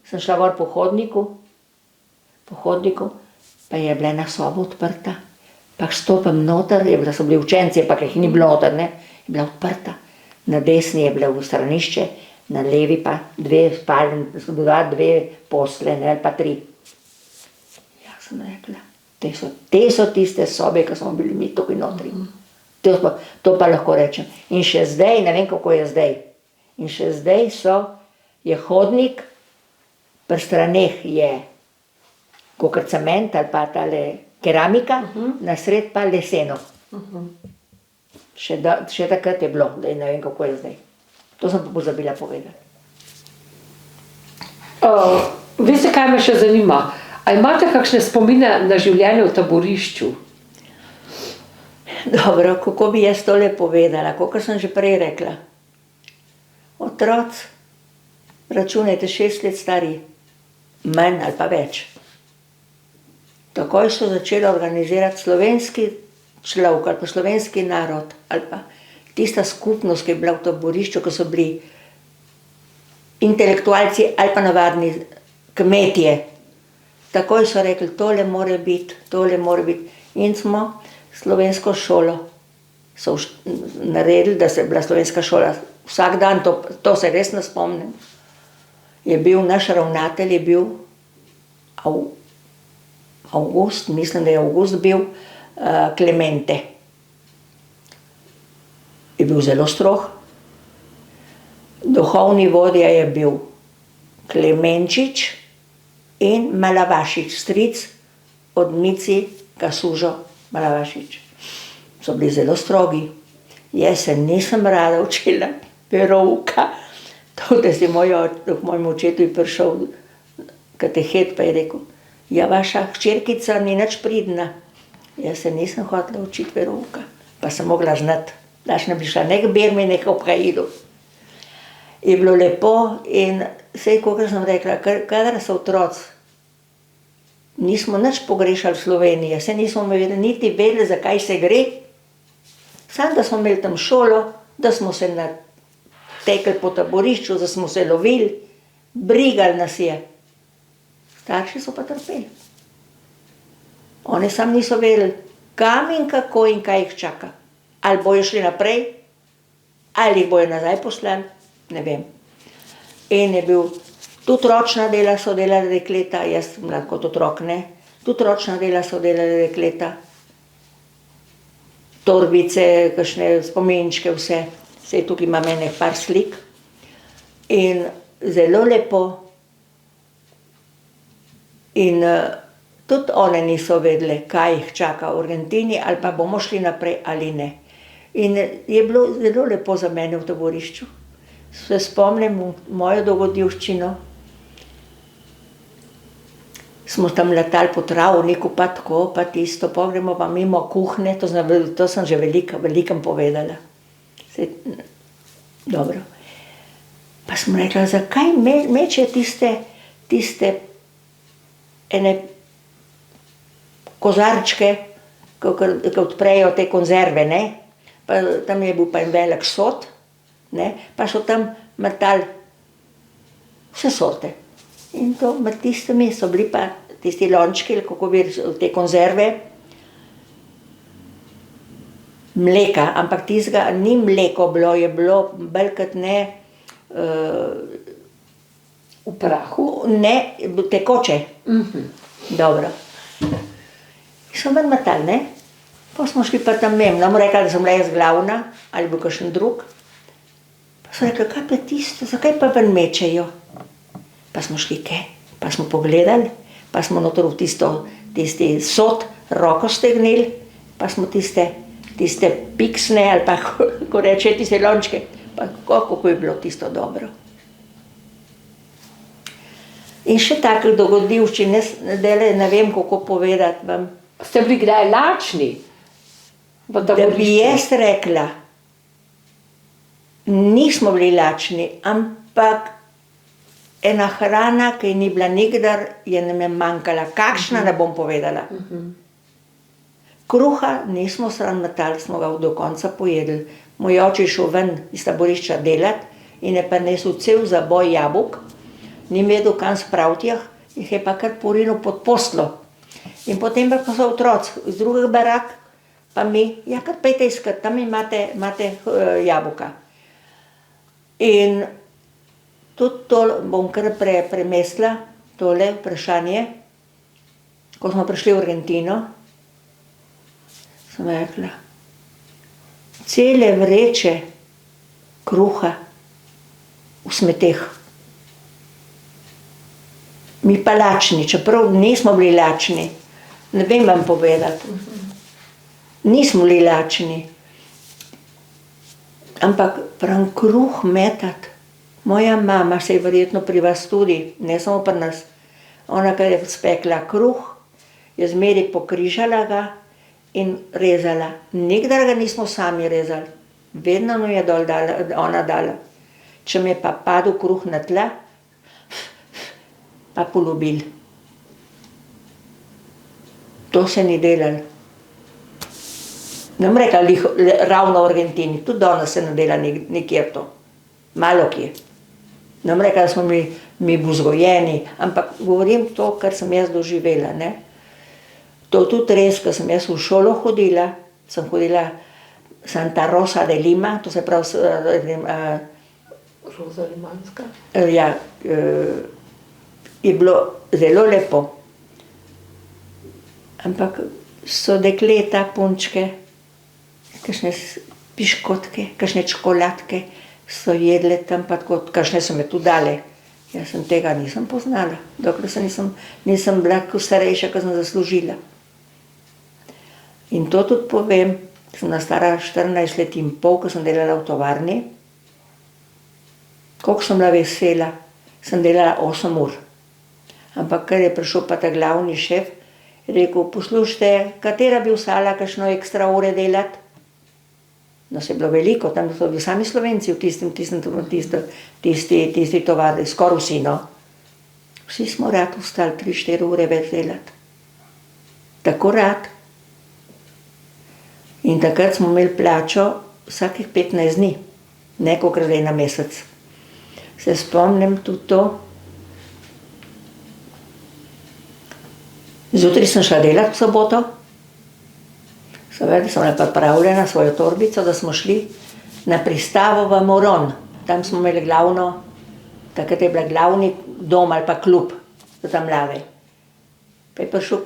Sem šla gor po hodniku, pa je bila ena soba odprta. Pa stopim noter, so bili učenci, pa jih ni bilo noter, ne. Je bila odprta. Na desni je bila v stranišče, na levi pa 2 spalne, 2 posle, ne, ali pa 3. Ja, sem rekla, te so tiste sobe, ko smo bili mi tukaj notri. To pa lahko rečem. In še zdaj, ne vem, kako je zdaj, in še zdaj je hodnik, pri straneh je kakor cement ali pa tale keramika, na sred pa leseno. Še takrat je bilo, da ne vem, kako je zdaj. To sem pa pozabila povedati. Veste, kaj me še zanima? A imate kakšne spomine na življenje v taborišču? Dobro, kako bi jaz tole povedala, kakor sem že prej rekla. Otroci, računajte, 6 let stari, manj ali pa več. Takoj so začeli organizirati slovenski človek ali pa slovenski narod ali pa tista skupnost, ki je bila v taborišču, ko so bili intelektualci ali pa navadni kmetje. Takoj so rekli, tole more biti. In smo slovensko šolo so naredili, da se je bila slovenska šola vsak dan, to se res ne spomnim. Je bil naš ravnatelj, Avgust, mislim, da je Avgust bil, Klemente. Je bil zelo strog. Duhovni vodja je bil Klemenčič in Malavašič, stric od Mici Kasužo Malavašič. So bili zelo strogi. Jaz se nisem rada učila verouka. To, da si k mojemu očetu je prišel katehet, pa je rekel, ja, vaša hčerkica ni nič pridna. Jaz se nisem hotela učiti verouka, pa sem mogla znati. Daš ne bi šla ne k Birmi, ne k Obhaidu. Je bilo lepo in vse, kakor sem rekla, kadar so otroci, nismo nič pogrešali v Sloveniji, se nismo niti vedeli, zakaj se gre. Samo, da smo imeli tam šolo, da smo se natekli po taborišču, da smo se lovili, brigali nas je. Starši so pa trpeli. Oni sam niso vedeli, kam in kako in kaj jih čaka. Ali bojo šli naprej, ali jih bojo nazaj poslali, ne vem. In je bil, tudi ročna dela so delali dekleta, jaz mlad kot otrok ne, tudi ročna dela so delali dekleta. Torbice, kakšne spominčke, vse. Saj tukaj imam ene par slik. In zelo lepo. In tudi one niso vedele, kaj jih čaka v Argentini, ali pa bomo šli naprej ali ne. In je bilo zelo lepo za mene v taborišču. Se spomnim mojo dogodivščino. Smo tam letali po travniku, pa tako, pa tisto, pa gremo pa mimo kuhne, to sem že velikem povedala. Dobro. Pa smo rekla, zakaj meče tiste ene kozarčke, ko odprejo te konzerve, ne? Pa tam je bil pa en velik sod, ne? Pa so tam metali vse sorte. In to med tistimi so bili pa tisti lončki, kako bi te konzerve, mleka, ampak tistega ni mleko bilo, je bilo bolj kot ne v prahu? Ne, tekoče. Dobro. So ven metali, ne? Pa smo šli pa tam mem, nam rekla, da sem bila jaz glavna, ali bil kakšen drug. Pa so rekli, kaj pa tisto, zakaj pa ven mečejo? Pa smo šli kaj, pa smo pogledali, pa smo noter v tisti sod roko stegnili, pa smo tiste piksne, ali pa, ko reče, tiste lončke, pa kako je bilo tisto dobro. In še takih dogodivščin, ne vem, kako povedati vam. Ste bili kdaj lačni? Da bi jaz rekla, nismo bili lačni, ampak ena hrana, ki ni bila nikdar, je nam je manjkala. Kakšna, ne bom povedala. Kruha nismo stran metali, smo ga do konca pojedli. Moj oče je šel ven iz taborišča delati in je pa nesel cel zaboj jabolk. Ni vedel, kam spraviti jih je pa kar porinil pod poslo. In potem pa so otroci iz drugih barak, pa mi, ja, kar pejte iskat, tam imate jabolka. In tudi to bom kar premestila, tole vprašanje, ko smo prišli v Argentino, sem rekla, cele vreče kruha v smeteh. Mi pa lačni, čeprav nismo bili lačni, ne vem vam povedati. Nismo bili lačni. Ampak prav kruh metati. Moja mama se je verjetno pri vas tudi, ne samo pri nas, ona, ki je spekla kruh, je zmeraj pokrižala ga in rezala. Nikdar ga nismo sami rezali, vedno nam je dol ona dala. Če mi je pa padel kruh na tla, pa poljubil. To se ni delalo. Ne bom rekla ravno v Argentini, tudi danes se ne dela nikjer to. Malo kje. Ne bom rekla, da smo mi vzgojeni, ampak govorim to, kar sem jaz doživela, ne. To tudi res, ko sem jaz v šolo hodila, sem hodila Santa Rosa de Lima, to se pravi Rosa Limanska? Ja, je bilo zelo lepo. Ampak so dekleta, punčke, kakšne piškotke, kakšne čokoladke so jedle tam, pa tako, kakšne so me tudi dale. Jaz sem tega nisem poznala, dokler nisem bila tako starejša, ko sem zaslužila. In to tudi povem, sem bila stara 14 let in pol, ko sem delala v tovarni. Koliko sem bila vesela, sem delala 8 ur. Ampak ker je prišel pa ta glavni šef, je rekel, poslušajte, katera bi vstala kakšno ekstra ure delati? No, se je bilo veliko, tam so bili sami Slovenci v tisti tovarni, skoraj vsi, no. Vsi smo rad vstali 3-4 ure več delati. Tako rad. In takrat smo imeli plačo vsakih 15 dni, ne kolikor zdaj na mesec. Se spomnim tudi to. Zjutraj sem šla delati v soboto. Seveda sem bila pripravljena svojo torbico, da smo šli na pristavo v Moron. Tam smo imeli glavno, takrat je bila glavni dom ali pa klub za tam mlade. Pa je prišel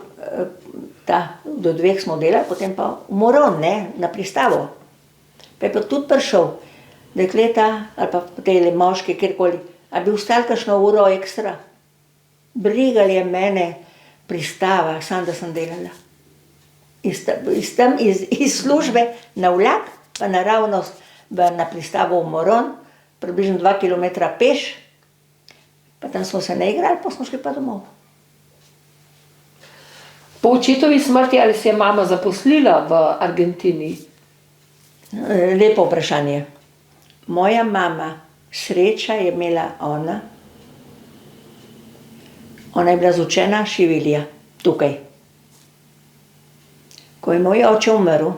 do 2 smo delali, potem pa v Moron, ne, na pristavo. Pa je pa tudi prišel dekleta ali pa tele moški, kjerkoli, a bi vstali kakšno uro ekstra. Brigali je mene pristava, samo da sem delala. Iz službe na vlak, pa naravnost na pristavo v Moron, približno 2 kilometra peš, pa tam smo se ne igrali, pa smo šli pa domov. Po očetovi smrti ali se je mama zaposlila v Argentini? Lepo vprašanje. Moja mama, sreča je imela ona je bila izučena šivilja, tukaj. Ko je moj oče umrl,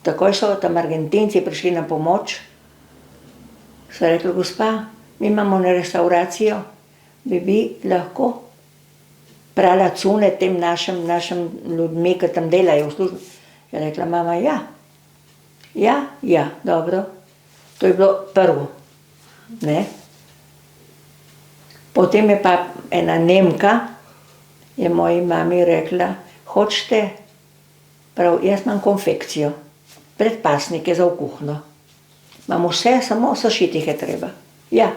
takoj so tam Argentinci prišli na pomoč, so rekli, gospa, mi imamo na restauracijo, bi lahko prala cune tem našim ljudmi, ki tam delajo v službi. Je rekla mama, ja, dobro. To je bilo prvo, ne. Potem je pa ena Nemka, je moji mami rekla, hočete, prav, jaz imam konfekcijo, predpasnike za v kuhno. Imam vse, samo sašitih je treba. Ja.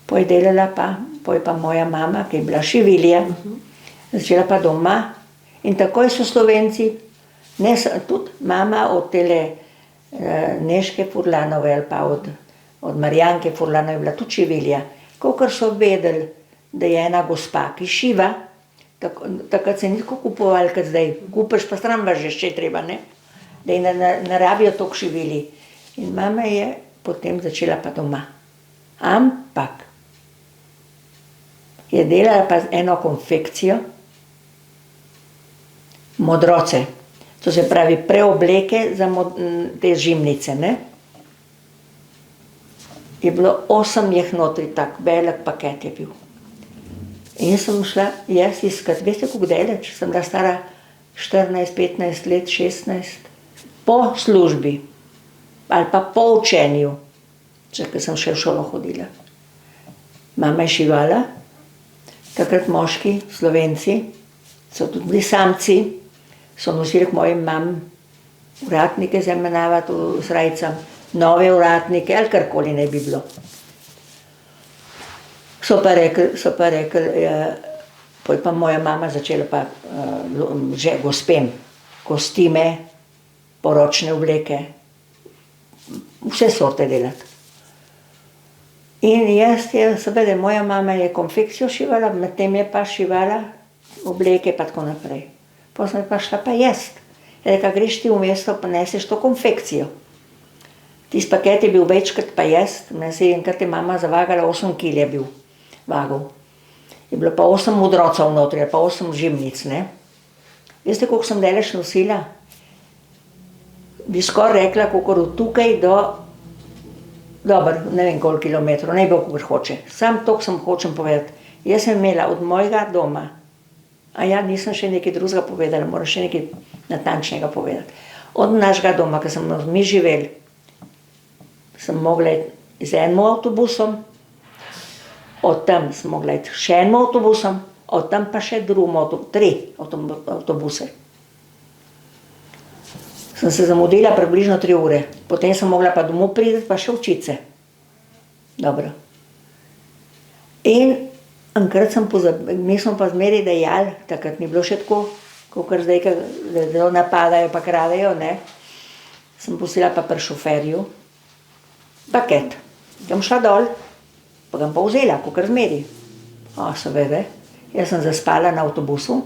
Poje delala pa moja mama, ki je bila šivilja, začela pa doma. In takoj so Slovenci, tudi mama od tele Nežke Furlanove ali pa od Marjanke Furlanove je bila tudi šivilja. Kakor so vedeli, da je ena gospa, ki šiva, takrat se ni tako kupovali, kot zdaj. Kupiš pa stran vržeš, če je treba, ne? Da je ne rabijo toliko šivili. In mama je potem začela pa doma. Ampak je delala pa eno konfekcijo, modroce. To se pravi preobleke za te žimnice, ne? Je bilo 8 jih notri, tak velik paket je bil. In sem šla jaz iskat, veste, koliko daleč? Sem bila stara 14, 15 let, 16, po službi ali pa po učenju, ker sem še v šolo hodila. Mama je šivala, takrat moški, Slovenci, so tudi bili samci, so nosili k mojim mam uratnike zamenjavati v srajcam, nove uratnike ali karkoli ne bi bilo. So pa rekli, poj pa moja mama začela pa že gospem kostime, poročne obleke, vse sorte delati. In jaz seveda, moja mama je konfekcijo šivala, medtem je pa šivala obleke pa tako naprej. Potem sem pa šla pa jest. Je rekla, greš ti v mesto, pa neseš to konfekcijo. Tisti paket je bil večkrat pa jest, enkrat je mama zavagala 8 kil je bil vagal. Je bilo pa 8 modrocov notri, pa 8 žimnic, ne. Veste, koliko sem daleč nosila? Bi skoraj rekla, kakor od tukaj do, dobro, ne vem koliko kilometrov, ne bo, kakor hoče. Sam toliko sem hočem povedati. Jaz sem imela od mojega doma, nisem še nekaj drugega povedala, moram še nekaj natančnega povedati. Od našega doma, ko smo mi živeli, sem mogla iti z enim avtobusom, od tam sem mogla iti še enim avtobusom, od tam pa še tri avtobuse. Sem se zamudila približno 3 ure, potem sem mogla pa domov priti, pa še učiti se. Dobro. In enkrat sem pozabila, mi smo pa zmeraj dejali, takrat ni bilo še tako, kakor zdaj, ko zelo napadajo pa kradejo, ne. Sem pustila pa pri šoferju paket. Sem šla dol, pa ga pa vzela, kakor zmeraj. Seveda, jaz sem zaspala na avtobusu,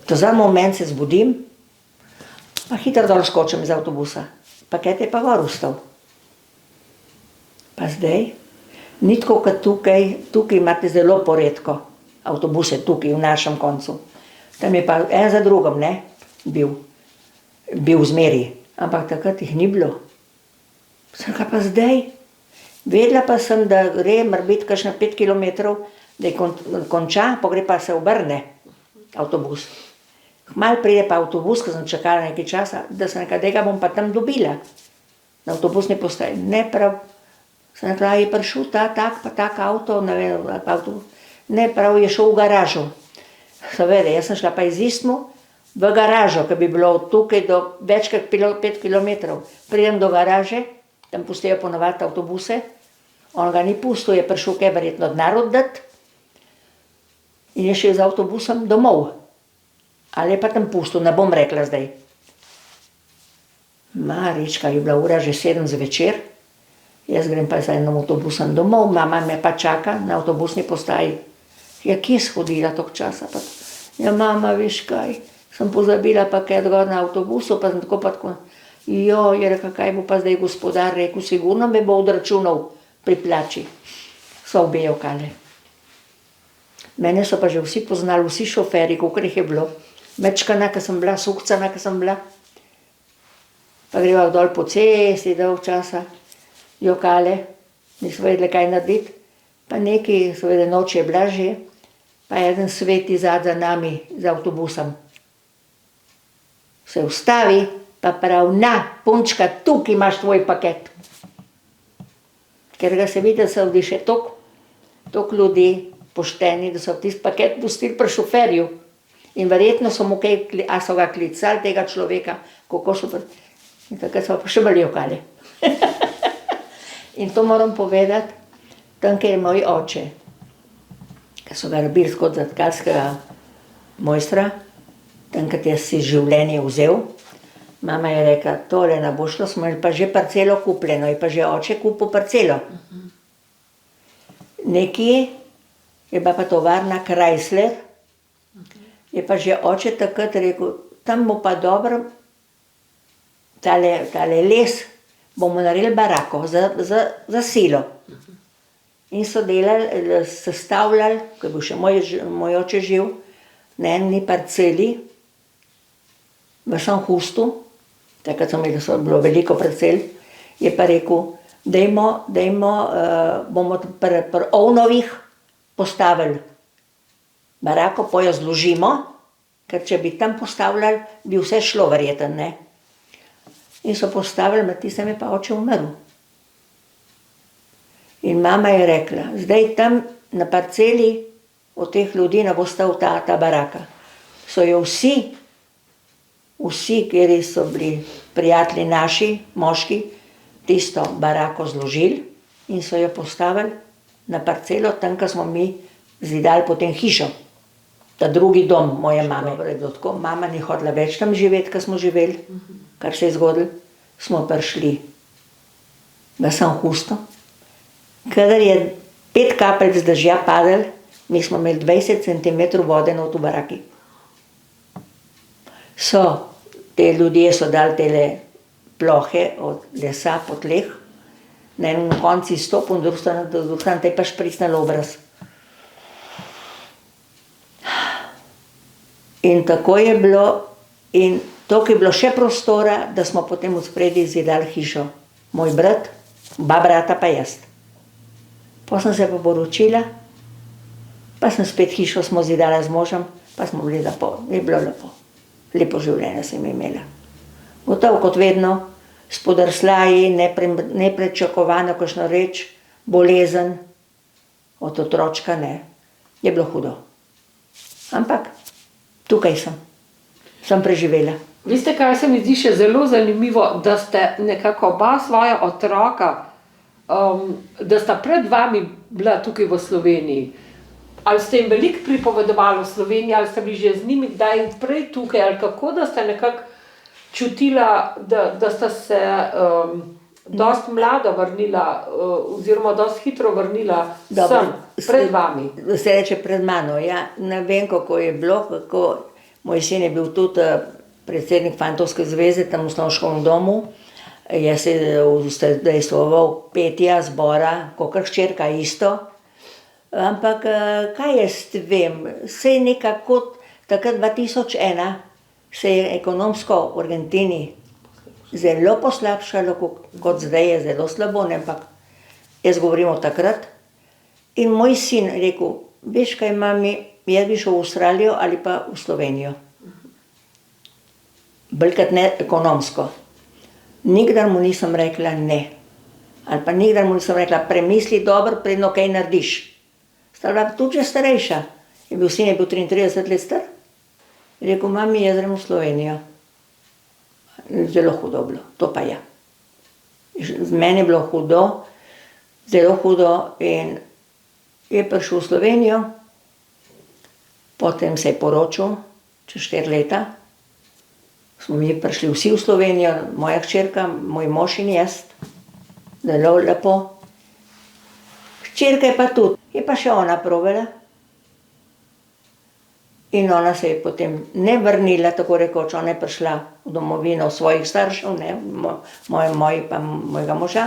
to za moment se zbudim, pa hitro dol skočim iz avtobusa. Paket je pa gor ostal. Pa zdaj, ni tako kot tukaj imate zelo poredko avtobuse, tukaj v našem koncu. Tam je pa en za drugim, ne, bil zmeri, ampak takrat jih ni bilo. Sem rekla pa zdaj, vedela pa sem, da gre morebiti kakšna 5 kilometrov, da konča, pa gre pa se obrne avtobus. Kmalu pride pa avtobus, ko sem čakala nekaj časa, da sem rekla, da ga bom pa tam dobila. Na avtobusni postaji, ne prav. Sem rekla, je prišel tak pa tak avto, ne vem, avtobus. Ne prav, je šel v garažo. Seveda, jaz sem šla pa iz Istmu v garažo, ki bi bilo od tukaj do več kot 5 kilometrov. Pridem do garaže, tam pustijo ponovadi avtobuse, on ga ni pustil, je prišel kaj verjetno denar oddati in je šel z avtobusom domov. Ali je pa tam pustil, ne bom rekla zdaj. Marička, je bila ura že 7 zvečer, jaz grem pa z enim avtobusom domov, mama me pa čaka na avtobusni postaji. Ja, kje si hodila toliko časa? Pa, ja, mama, veš kaj, sem pozabila paket gor na avtobusu, pa sem tako pa tako. Jo, je rekel, kaj bo pa zdaj gospodar rekel, sigurno me bo odračunal pri plači. So obe jokale. Mene so pa že vsi poznali, vsi šoferji, koliko jih je bilo. Mečkana, ko sem bila, sukcana, ko sem bila. Pa greva dol po cesti, dolg časa, jokale, niso vedeli, kaj narediti. Pa neki, seveda noč je bila že, pa eden sveti za nami, za avtobusom. Se ustavi, pa prav, na, punčka, tukaj imaš tvoj paket. Ker ga se vidi, da so bili še toliko ljudi pošteni, da so tisti paket pustili pri šoferju. In verjetno so mu kaj, a so ga klicali tega človeka, kako so pa, in takrat so pa še bolj jokali. In to moram povedati, tam, kjer je moj oče, ki so ga rabili kot za tkalskega mojstra, tam, kjer je si življenje vzel, mama je rekla, tole ne bo šlo, smo pa že parcelo kupljeno, je pa že oče kupil parcelo. Nekje je bila pa tovarna Chrysler, je pa že oče takrat rekel, tam bo pa dobro, tale les, bomo naredili barako za silo. In so delali, sestavljali, ko je bil še moj oče živ, na eni parceli v Sanhustu, takrat so bilo veliko parcel, je pa rekel, dajmo, bomo pri ovnovih postavili barako, po jo zložimo, ker če bi tam postavljali, bi vse šlo verjetno, ne. In so postavili, med tistem je pa oče umrl. In mama je rekla, zdaj tam na parceli od teh ljudi ne bo stal ta baraka. So jo vsi, kjer so bili prijatelji naši, moški, tisto barako zložili in so jo postavili na parcelo, tam, ko smo mi zidali potem hišo. Ta drugi dom moje mame. Mama ni hodila več tam živeti, ko smo živeli, kar se je zgodilo. Smo prišli v Sanhusto. Kadar je 5 kapelj dežja padalo, mi smo imeli 20 centimetrov vode not v baraki. Te ljudje so dali tele plohe od lesa po tleh, na enem koncu stopil, na drugi strani te pa špricnilo obraz. In tako je bilo, in toliko je bilo še prostora, da smo potem v spredju zidali hišo. Moj brat, 2 brata pa jaz. Potem sem se pa poročila, pa sem spet hišo smo zidala z možem, pa smo bili lepo, je bilo lepo. Lepo življenje sem imela. Gotovo kot vedno, spodrsljaji, neprečakovano kakšno reč, bolezen, od otročka ne. Je bilo hudo. Ampak tukaj sem preživela. Veste, kaj se mi zdi še zelo zanimivo, da ste nekako oba svoja otroka, da sta pred vami bila tukaj v Sloveniji. Ali ste jim veliko pripovedovali v Sloveniji, ali ste bili že z njimi kdaj prej tukaj, ali kako, da ste nekako čutila, da sta se dosti mlada vrnila, oziroma dosti hitro vrnila sem, pred vami. Se reče pred mano, ja. Ne vem, kako je bilo, moj sin je bil tudi predsednik Fantovske zveze tam v Slomškovem domu. Je se udejstvoval petja, zbora, kakor hčerka isto. Ampak kaj jaz vem, se je nekako takrat 2001 se je ekonomsko v Argentini zelo poslabšalo, kot zdaj je zelo slabo, ne, ampak jaz govorim o takrat. In moj sin rekel, veš kaj, mami, jaz bi šel v Avstralijo ali pa v Slovenijo. Bolj kot ne ekonomsko. Nikdar mu nisem rekla ne. Ali pa nikdar mu nisem rekla, premisli dobro, predno kaj narediš. Stala tudi že starejša. Sin je bil 33 let star. Rekel, mami, jaz grem v Slovenijo. Zelo hudo bilo, to pa je. Z meni je bilo hudo, zelo hudo in je prišel v Slovenijo, potem se je poročil, čez 4 leta. Smo mi prišli vsi v Slovenijo, moja hčerka, moj mož in jaz. Zelo lepo. Hčerka je pa tudi, je pa še ona probala. In ona se je potem ne vrnila, tako rekoč, ona je prišla v domovino svojih staršev, ne, moj pa mojega moža,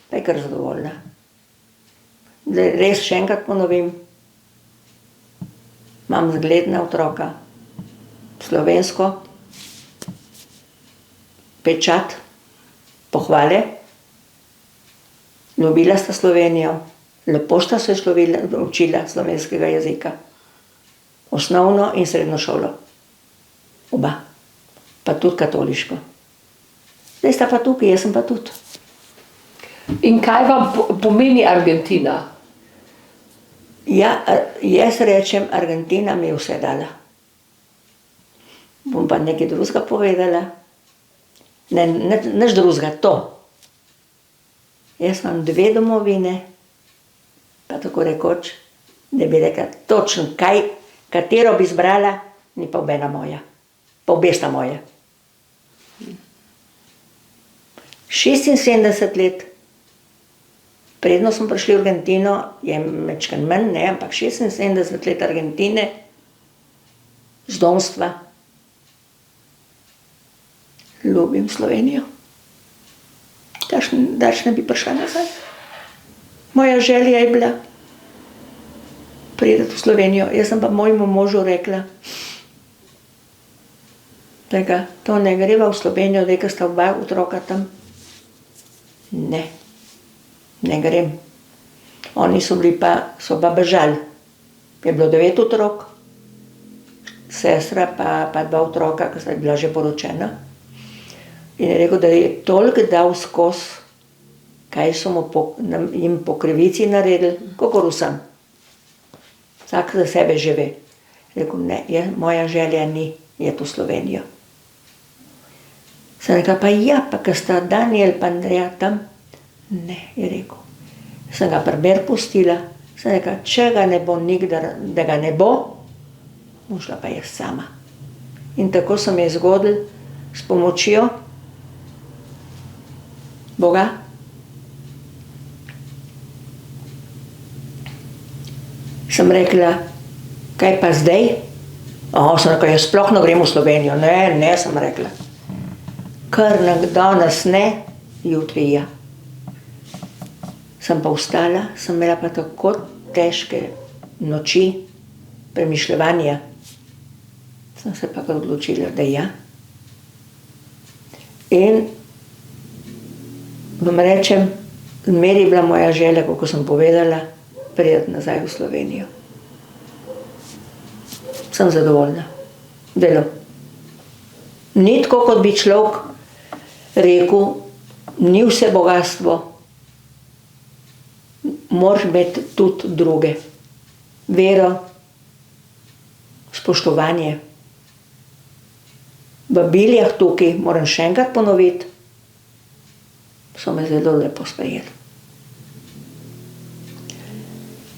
pa je kar zadovoljna. Res še enkrat ponovim, imam zgledna otroka, slovensko, pečat, pohvale, ljubila sta Slovenijo, lepo sta se učila slovenskega jezika. Osnovno in srednjo šolo. Oba. Pa tudi katoliško. Zdaj sta pa tukaj, jaz sem pa tudi. In kaj vam pomeni Argentina? Ja, jaz rečem, Argentina mi je vse dala. Bom pa nekaj drugega povedala. Ne, nič drugega, to. Jaz imam 2 domovine, pa tako rekoč, da bi rekla točno kaj, katero bi izbrala, ni pa obena moja. Pa obe sta moje. 76 let, predno smo prišli v Argentino, je mečken manj, ne, ampak 76 let Argentine, zdomstva. Ljubim Slovenijo. Dač ne bi prišla nazaj. Moja želja je bila priti v Slovenijo. Jaz sem pa mojemu možu rekla, da to ne greva v Slovenijo, da sta oba otroka tam. Ne, ne grem. Oni so pa bežali. Je bilo 9 otrok, sestra pa 2 otroka, ki sta bila že poročena. In je rekel, da je toliko dal skozi, kaj so jim po krivici naredili, kakor vsem. Vsak za sebe že ve. Rekel, ne, moja želja ni, je to Slovenijo. Sem rekla, pa ja, pa ko sta Daniel pa Andreja tam, ne, je rekel. Sem ga primer pustila, sem rekla, če ga ne bo nikdar, da ga ne bo, bom šla pa jaz sama. In tako se mi je zgodilo s pomočjo Boga. Sem rekla, kaj pa zdaj? Sem rekla, jaz sploh ne grem v Slovenijo. Ne, sem rekla. Kar danes ne, jutri ja. Sem pa vstala, sem imela pa tako težke noči, premišljevanja. Sem se pa odločila, da ja. In vam rečem, zmeraj je bila moja želja, kako sem povedala, priti nazaj v Slovenijo. Sem zadovoljna. Delo. Ni tako, kot bi človek rekel, ni vse bogatstvo. Moraš imeti tudi druge. Vero, spoštovanje. V Biljah tukaj, moram še enkrat ponoviti, so me zelo lepo sprejeli.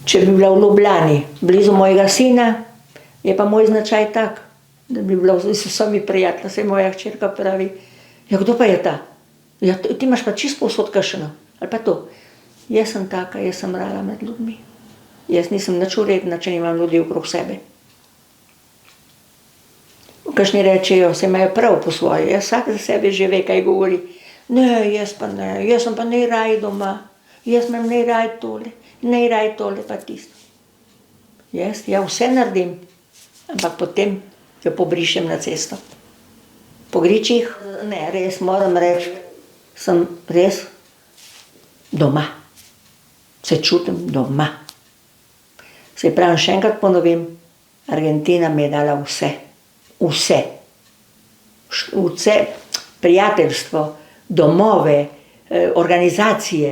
Če bi bila v Ljubljani, blizu mojega sina, je pa moj značaj tak, da bi bila z vsemi prijatelji, se moja hčerka pravi, ja, kdo pa je ta? Ja, ti imaš pa čisto povsod kakšno, ali pa to. Jaz sem taka, jaz sem rada med ljudmi. Jaz nisem nič uredna, če nimam ljudi okrog sebe. Kakšni rečejo, se imajo prav po svoje, jaz vsak za sebe že ve, kaj govori. Ne, jaz pa ne, jaz sem pa najraj doma, jaz imam najraj tole pa tisto. Jaz, ja, vse naredim, ampak potem jo pobrišem na cesto. Po gričih, ne, res moram reči, sem res doma. Se čutim doma. Se pravi, še enkrat ponovim, Argentina mi je dala vse. Vse. Vse, prijateljstvo, domove, organizacije,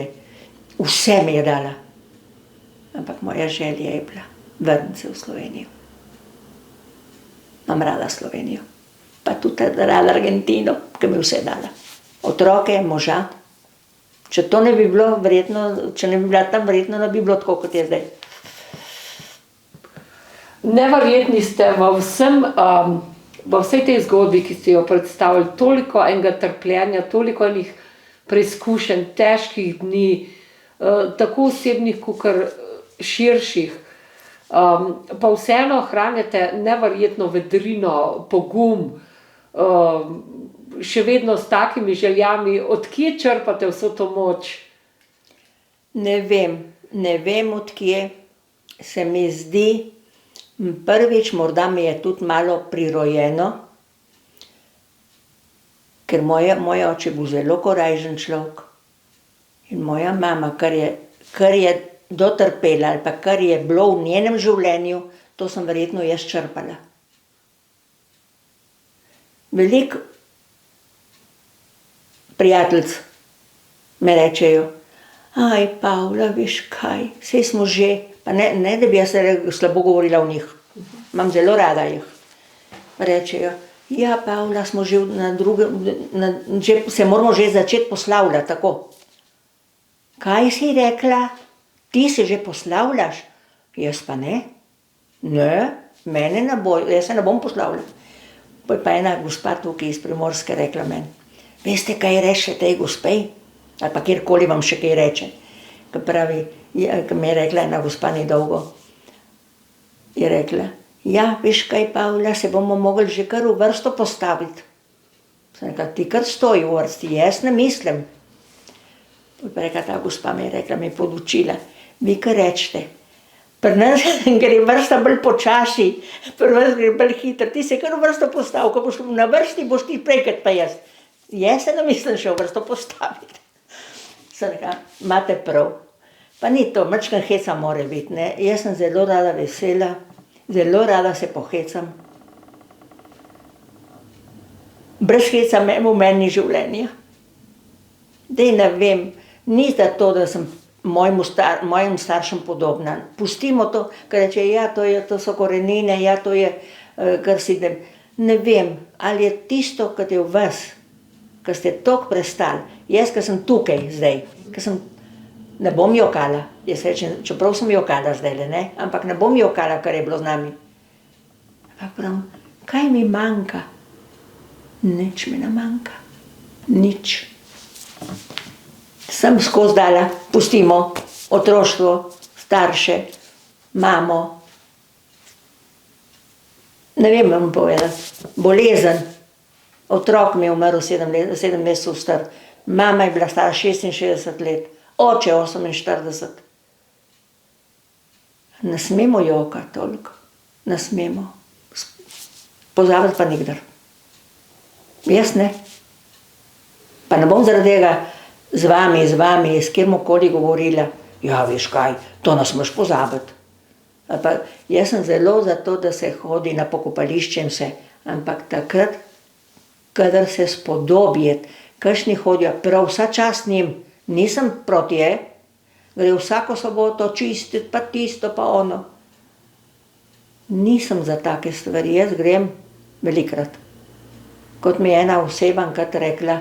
vse mi je dala. Ampak moja želja je bila vrniti se v Slovenijo. Imam rada Slovenijo. Pa tudi rada Argentino, ki mi je vse dala. Otroke, moža. Če to ne bi bilo, verjetno, če ne bi bila tam, verjetno ne bi bilo tako, kot je zdaj. Neverjetni ste v vsej tej zgodbi, ki ste jo predstavili, toliko enega trpljenja, toliko enih preizkušenj, težkih dni, tako osebnih, kakor širših. Pa vseeno hranite neverjetno vedrino, pogum, še vedno s takimi željami. Od kje črpate vso to moč? Ne vem od kje. Se mi zdi, prvič, morda mi je tudi malo prirojeno, ker moj oče bil zelo korajžen človek. In moja mama, kar je dotrpela ali pa kar je bilo v njenem življenju, to sem verjetno jaz črpala. Veliko prijateljic me rečejo, aj, Pavla, veš kaj, saj smo že, pa ne da bi jaz slabo govorila o njih, imam zelo rada jih. Rečejo, ja, Pavla, smo že na drugem, se moramo že začeti poslavljati, tako. Kaj si rekla? Ti se že poslavljaš? Jaz pa ne. Ne, mene ne bo, jaz se ne bom poslavljala. Pa ena gospa tukaj iz Primorske rekla meni, veste, kaj reče tej gospej? Ali pa kjerkoli vam še kaj reče. Ko pravi, ko mi je rekla ena gospa nedolgo, je rekla, ja, veš kaj, Pavla, se bomo mogli že kar v vrsto postaviti. Sem rekla, ti kar stoji v vrsti, jaz ne mislim. Pa rekla, ta gospa mi je rekla, me je podučila, vi kar rečete, pri nas gre vrsta bolj počasi, pri vas gre bolj hitro, ti se kar v vrsto postavi, ko boš na vrsti, boš ti prej kot pa jaz. Jaz se ne mislim še v vrsto postaviti. Sem rekla, imate prav. Pa ni to, majčkeno heca mora biti, ne. Jaz sem zelo rada vesela, zelo rada se pohecam. Brez heca v meni ni življenja. Daj ne vem, ni za to, da sem mojim staršem podobna. Pustimo to, ker reče, ja, to so korenine, ja, to je, kar si idem. Ne vem, ali je tisto, kar je v vas, ker ste toliko prestali. Jaz, ker sem tukaj zdaj, ne bom jokala. Jaz rečem, čeprav sem jokala zdajle, ne, ampak ne bom jokala, kar je bilo z nami. Ampak pravim, kaj mi manjka? Nič mi ne manjka. Nič. Sem skozi dala, pustimo, otroštvo, starše, mamo. Ne vem, vam povedati. Bolezen. Otrok mi je umrl 7 mesecev star. Mama je bila stara 66 let. Oče 48. Ne smemo jokati toliko. Ne smemo. Pozabiti pa nikdar. Jaz ne. Pa ne bom zaradi tega z vami, s kjermokoli govorila, ja, veš kaj, to ne smeš pozabiti. Pa jaz sem zelo za to, da se hodi na pokopališče in vse, ampak takrat, kadar se spodobi, kakšni hodijo, prav vsa čast njim, nisem proti, gre vsako soboto čistiti, pa tisto, pa ono. nisem za take stvari, jaz grem velikrat. Kot mi je ena oseba enkrat rekla,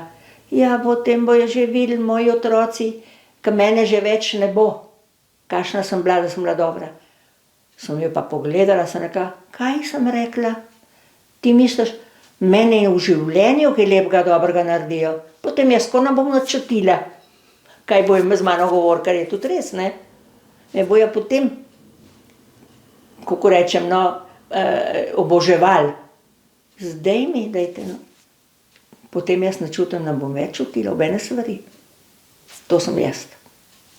ja, potem bojo že videli moji otroci, ke mene že več ne bo. Kakšna sem bila, da sem bila dobra. Sem jo pa pogledala, sem rekla, kaj sem rekla? Ti misliš, mene v življenju kaj lepega, dobrega naredijo, potem jaz ko ne bom nič čutila, kaj bojo z mano govorili, kar je tudi res, ne? Me bojo potem, kako rečem, no, oboževali. Zdaj mi dajte, no. Potem jaz ne čutim, da bom več čutila nobene stvari. To sem jaz.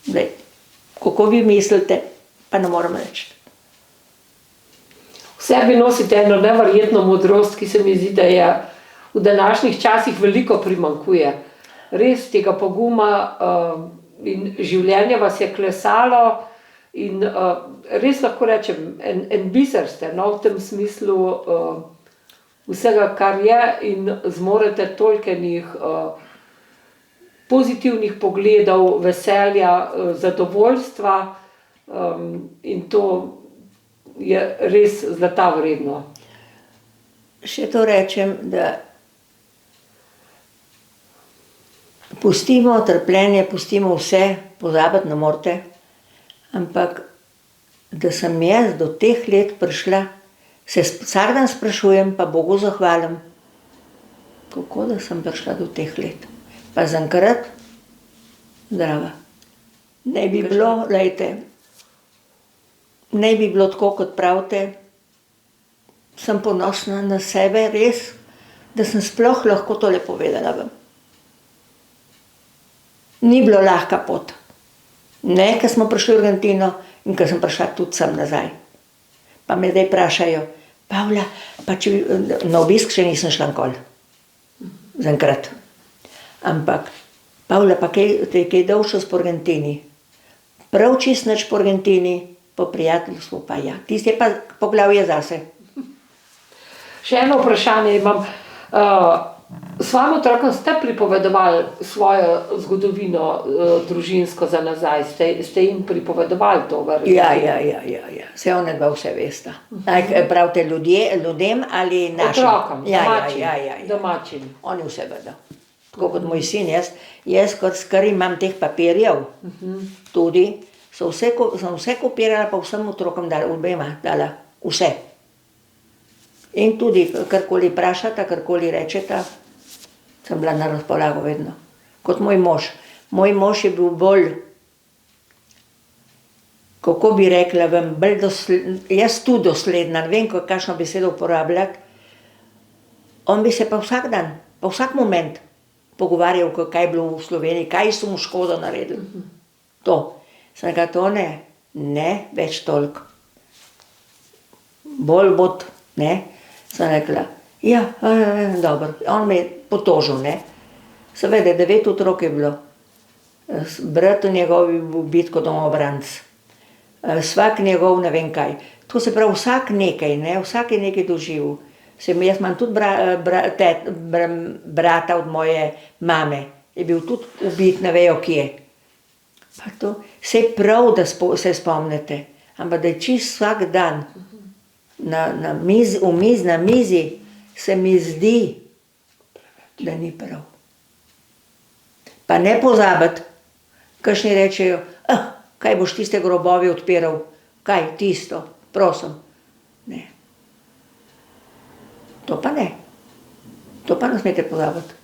Zdaj, kako vi mislite, pa ne morem reči. V sebi nosite eno neverjetno modrost, ki se mi zdi, da je v današnjih časih veliko primanjkuje. Res tega poguma in življenje vas je klesalo in res lahko rečem, en biser ste, no, v tem smislu vsega, kar je in zmorete tolkenih pozitivnih pogledov, veselja, zadovoljstva in to je res zlata vredno. Še to rečem, da pustimo trpljenje, pustimo vse, pozabiti ne morete, ampak da sem jaz do teh let prišla, se vsak dan sprašujem, pa Bogu zahvalim, kako da sem prišla do teh let. Pa zaenkrat zdrava. Ne bi bilo, glejte, ne bi bilo tako, kot pravite, sem ponosna na sebe, res, da sem sploh lahko tole povedala vam. Ni bilo lahka pot. Ne, ko smo prišli v Argentino in ko sem prišla tudi sem nazaj. Pa me zdaj vprašajo, Pavla, pa če na obisk še nisem šla nikoli. Zaenkrat. Ampak, Pavla, pa te je kaj dolžnost po Argentini? Prav čisto nič po Argentini, po prijateljstvu pa ja. Tisto je pa poglavje zase. Še eno vprašanje imam. Svojim otrokom ste pripovedovali svojo zgodovino družinsko za nazaj? Ste jim pripovedovali to? Ja. Vse one dva vse vesta. Pravite ljudem ali našim? Otrokom, domačim. Oni vse vedo. Tako kot moj sin, jaz kot skar imam teh papirjev, tudi, sem vse kopirala, pa vsem otrokom dala, obema dala, vse. In tudi, karkoli vprašata, karkoli rečeta, sem bila na razpolago vedno. Kot moj mož. Moj mož je bil bolj, kako bi rekla, bolj jaz tudi dosledna, ne vem, kakšno besedo uporabljati. On bi se pa vsak dan, pa vsak moment pogovarjal, kaj je bilo v Sloveniji, kaj so mu škodo naredili. To. Sem rekla, to ne več toliko. Bolj bod, ne. Sem rekla, ja, dobro. On me je potožil, ne. Seveda, 9 otrok je bilo. Brat njegov je bil bit kot domobranec. Vsak njegov ne vem kaj. To se pravi, vsak nekaj, ne, vsak je nekaj doživel. Jaz imam tudi brata od moje mame. Je bil tudi ubit, ne vejo kje. Pa to, saj prav, da se spomnite, ampak da je čisto vsak dan na mizi se mi zdi, da ni prav. Pa ne pozabiti, kakšni rečejo, kaj boš tiste grobovi odpiral, kaj tisto, prosim. Ne. To pa ne smete pozabiti.